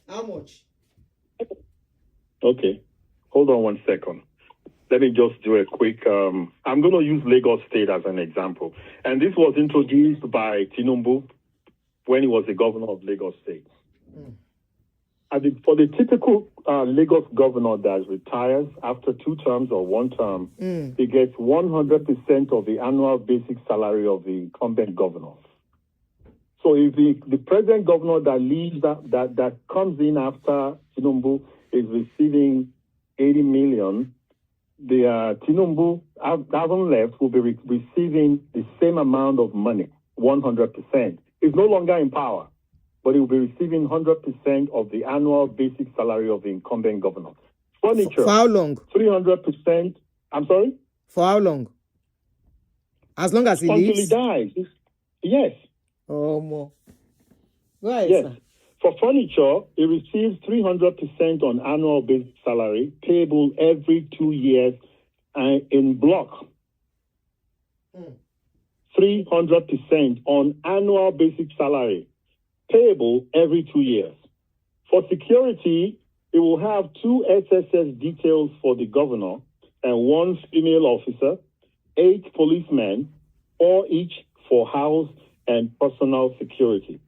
How much? Okay. Hold on 1 second. Let me just do a quick... I'm going to use Lagos State as an example. And this was introduced by Tinubu when he was the governor of Lagos State. For the typical Lagos governor that retires after 2 terms or 1 term, he gets 100% of the annual basic salary of the incumbent governor. So if the present governor that leaves, that comes in after Tinubu is receiving 80 million, the Tinubu, having left, will be receiving the same amount of money, 100%. He's no longer in power. but he will be receiving 100% of the annual basic salary of the incumbent governor. Furniture. For how long? 300%. I'm sorry? For how long? As long as he Until lives? he dies. Yes. Oh, more. Right, Yes. sir. For furniture, he receives 300% on annual basic salary, payable every 2 years and in block. 300% on annual basic salary, payable every 2 years. For security, it will have 2 SSS details for the governor and 1 female officer, 8 policemen, 4 each for house and personal security.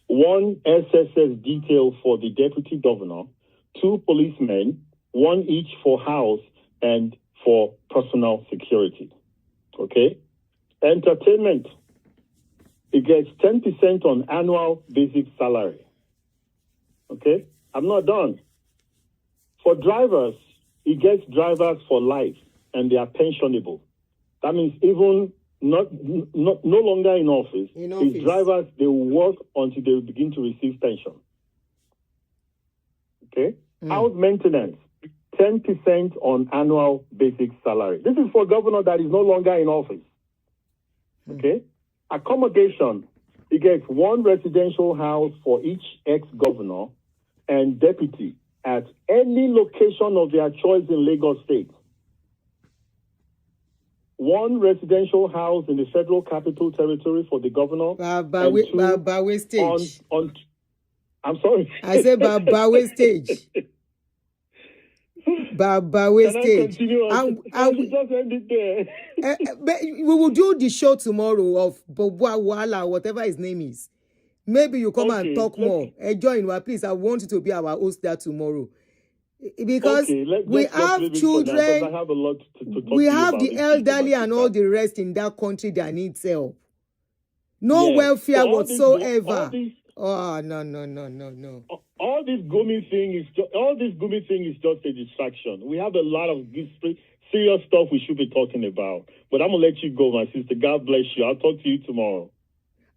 1 SSS detail for the deputy governor, 2 policemen, 1 each for house and for personal security. Okay? Entertainment, it gets 10% on annual basic salary. Okay? I'm not done. For drivers, it gets drivers for life, and they are pensionable. That means even no longer in office, these drivers, they will work until they begin to receive pension. Okay? House maintenance, 10% on annual basic salary. This is for governor that is no longer in office. Okay? Accommodation, he gets 1 residential house for each ex-governor and deputy at any location of their choice in Lagos State. 1 residential house in the Federal Capital Territory for the governor. Bawe stage. I'm sorry. I said Bawe stage. Bawe stage. We just end it there. But we will do the show tomorrow of Bobwa Wala, whatever his name is. Maybe you come and talk more. Join, please. I want you to be our host there tomorrow. Because we have children, I have a lot to talk we to have you the about elderly and all the rest in that country that needs help. No welfare whatsoever. Oh, no. All this Gumi thing is just a distraction. We have a lot of serious stuff we should be talking about. But I'm gonna let you go, my sister. God bless you. I'll talk to you tomorrow.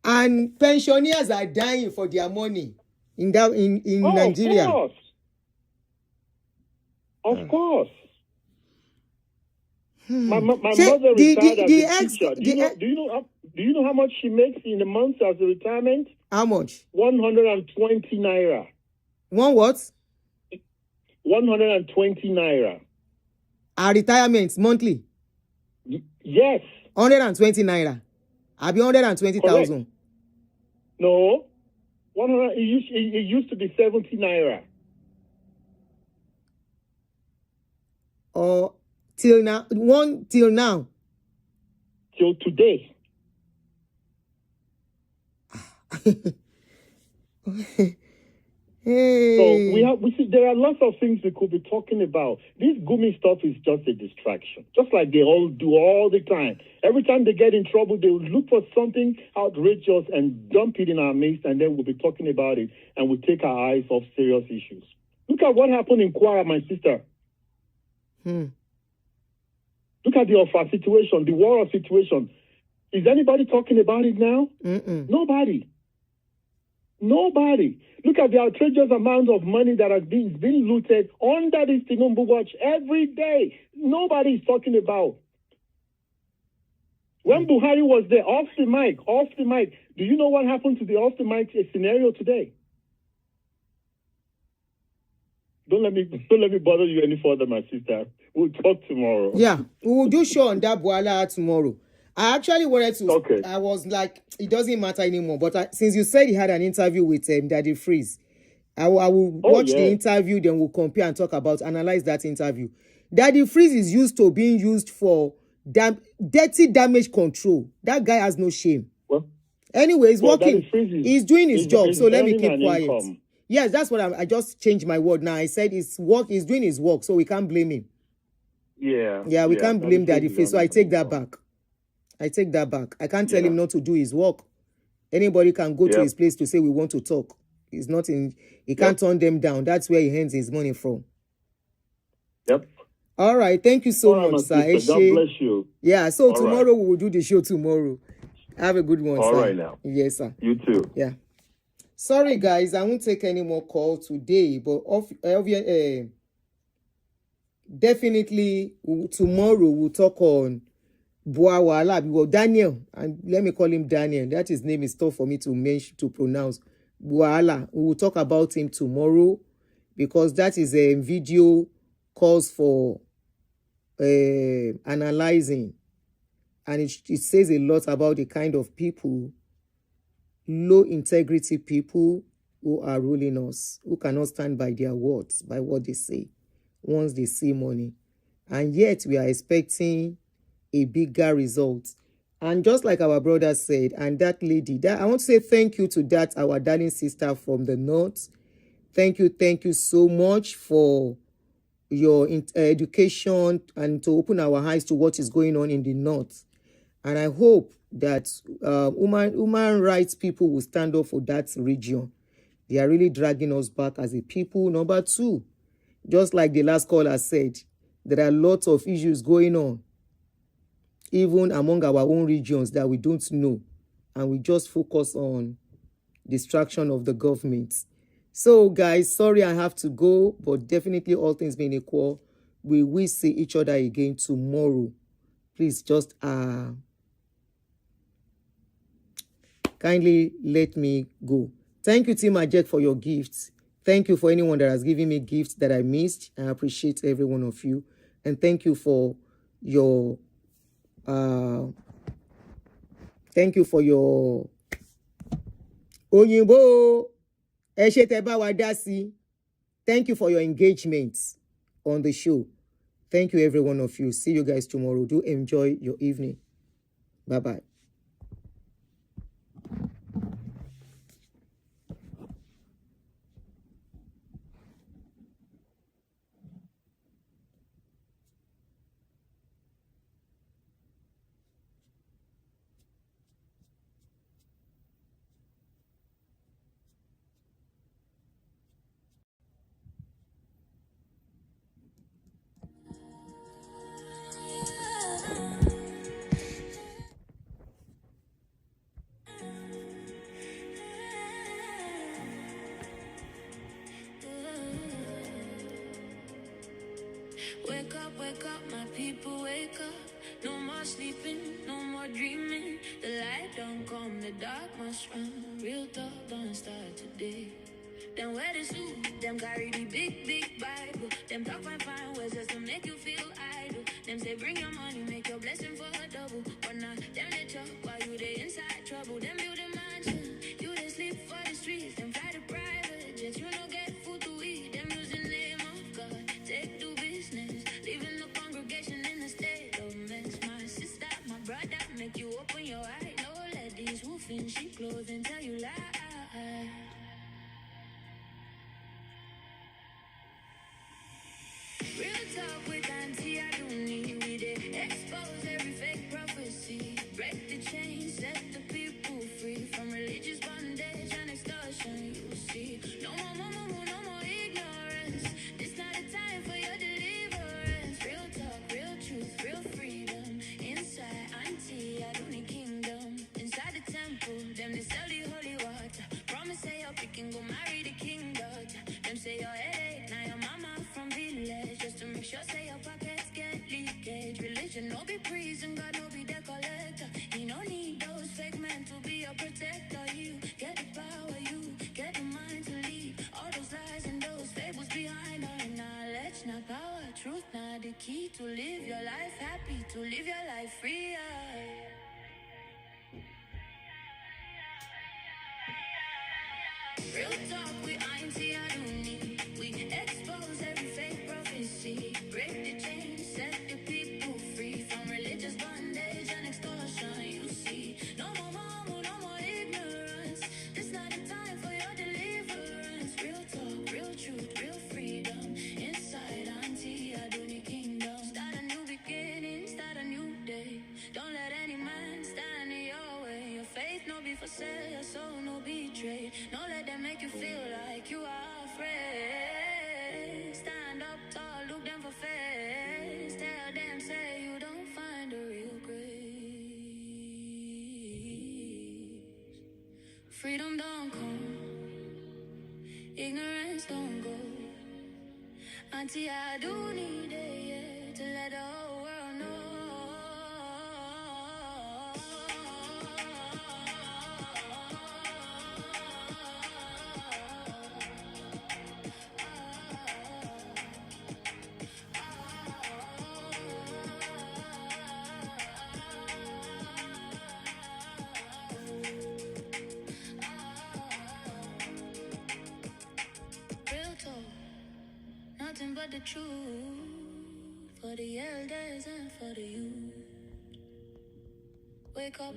And pensioners are dying for their money in Nigeria. Of course. My mother retired as a teacher. Do you know how much she makes in a month as a retirement? How much? 120 naira. One what? 120 naira. Our retirement monthly? Yes. 120 naira. I'll be 120,000. No. 100. It used to be 70 naira. Or till now? Till now? Till today. Hey. So we see there are lots of things we could be talking about. This Gumi stuff is just a distraction, just like they all do all the time. Every time they get in trouble, they will look for something outrageous and dump it in our midst, and then we'll be talking about it, and we take our eyes off serious issues. Look at what happened in Kwara, my sister. Look at the Offa situation, the war situation. Is anybody talking about it now? Nobody. Look at the outrageous amount of money that has been looted under this Tinubu watch every day. Nobody is talking about. When Buhari was there, off the mic, do you know what happened to the off the mic scenario today? Don't let me bother you any further, my sister. We'll talk tomorrow. Yeah, we will do show on that Boala tomorrow. I actually wanted to. Okay. I was like, it doesn't matter anymore. But since you said he had an interview with Daddy Freeze, I will watch the interview. Then we'll compare and analyze that interview. Daddy Freeze is used to being used for dirty damage control. That guy has no shame. Anyway, he's working. He's doing his job. So let me keep quiet. Income. Yes, that's what I just changed my word now. I said he's doing his work, so we can't blame him. Yeah, we can't blame Daddy Freeze. So I take that back. I can't tell him not to do his work. Anybody can go to his place to say we want to talk. He's not in. He can't turn them down. That's where he earns his money from. Yep. All right. Thank you so much, sir. God bless you. Yeah. So tomorrow we will do the show tomorrow. Have a good one, sir. All right now. Yes, sir. You too. Yeah. Sorry, guys, I won't take any more call today, but definitely tomorrow we'll talk on Boawala. Well, Daniel, and let me call him Daniel. That his name is tough for me to pronounce. Boawala. We will talk about him tomorrow because that is a video calls for analyzing, and it says a lot about the kind of people, low integrity people who are ruling us, who cannot stand by their words, by what they say once they see money. And yet we are expecting a bigger result. And just like our brother said, and that lady, that I want to say thank you to that, our darling sister from the north. Thank you so much for your education and to open our eyes to what is going on in the north. And I hope that human rights people will stand up for that region. They are really dragging us back as a people. Number two, just like the last caller said, there are lots of issues going on, even among our own regions that we don't know. And we just focus on distraction of the government. So, guys, sorry I have to go, but definitely all things being equal, we will see each other again tomorrow. Please just kindly let me go. Thank you, Team Ajek, for your gifts. Thank you for anyone that has given me gifts that I missed. I appreciate every one of you. And thank you for your Oyinbo. Thank you for your engagement on the show. Thank you, every one of you. See you guys tomorrow. Do enjoy your evening. Bye-bye. Wake up, my people, wake up. No more sleeping, no more dreaming. The light don't come, the dark must run. Real talk don't start today. Them wear the suit, them carry the big Bible. Them talk fine words just to make you feel idle. Them say bring your money, make your blessing for a double. But now them they talk while you they inside trouble. Them build a mansion, you they sleep for the streets. Them fly the private jets, you no get food to eat. Them use the name of God, take do business. Leaving the congregation in a state of mess. My sister, my brother, make you open your eye. No let these wolf in sheep clothing tell you lie. Real talk with Aunty Aduni. We dey expose every fake prophecy. Break the chains, set the people free from religious bondage and extortion. You see, no more ignorance. This not a time for your deliverance. Real talk, real truth, real freedom. Inside Aunty Aduni kingdom. Inside the temple, them they sell the holy water. Promise say your picking go marry the king daughter. Them say your headache, now your mama from village. Just to make sure say your pockets get leakage. Religion no be prison, God no be the collector. He no need those fake men to be your protector. You get the power, you get the mind to lead. All those lies and those fables behind our knowledge. Not power, truth, not the key to live your life happy, to live your life free. Real talk with Aunty Aduni. We expose every fake prophecy. Break the chains, set the people free from religious bondage and extortion. You see, no more ignorance. This not a time for your deliverance. Real talk, real truth, real freedom. Inside Aunty Aduni kingdom. Start a new beginning, start a new day. Don't let any man stand in your way. Your faith no be for sale, your soul no betray. Don't let them make you feel like you are ignorance don't go. Aunty, I do need it, yeah, to let the whole world know. Real talk, nothing but the truth for the elders and for the youth. Wake up,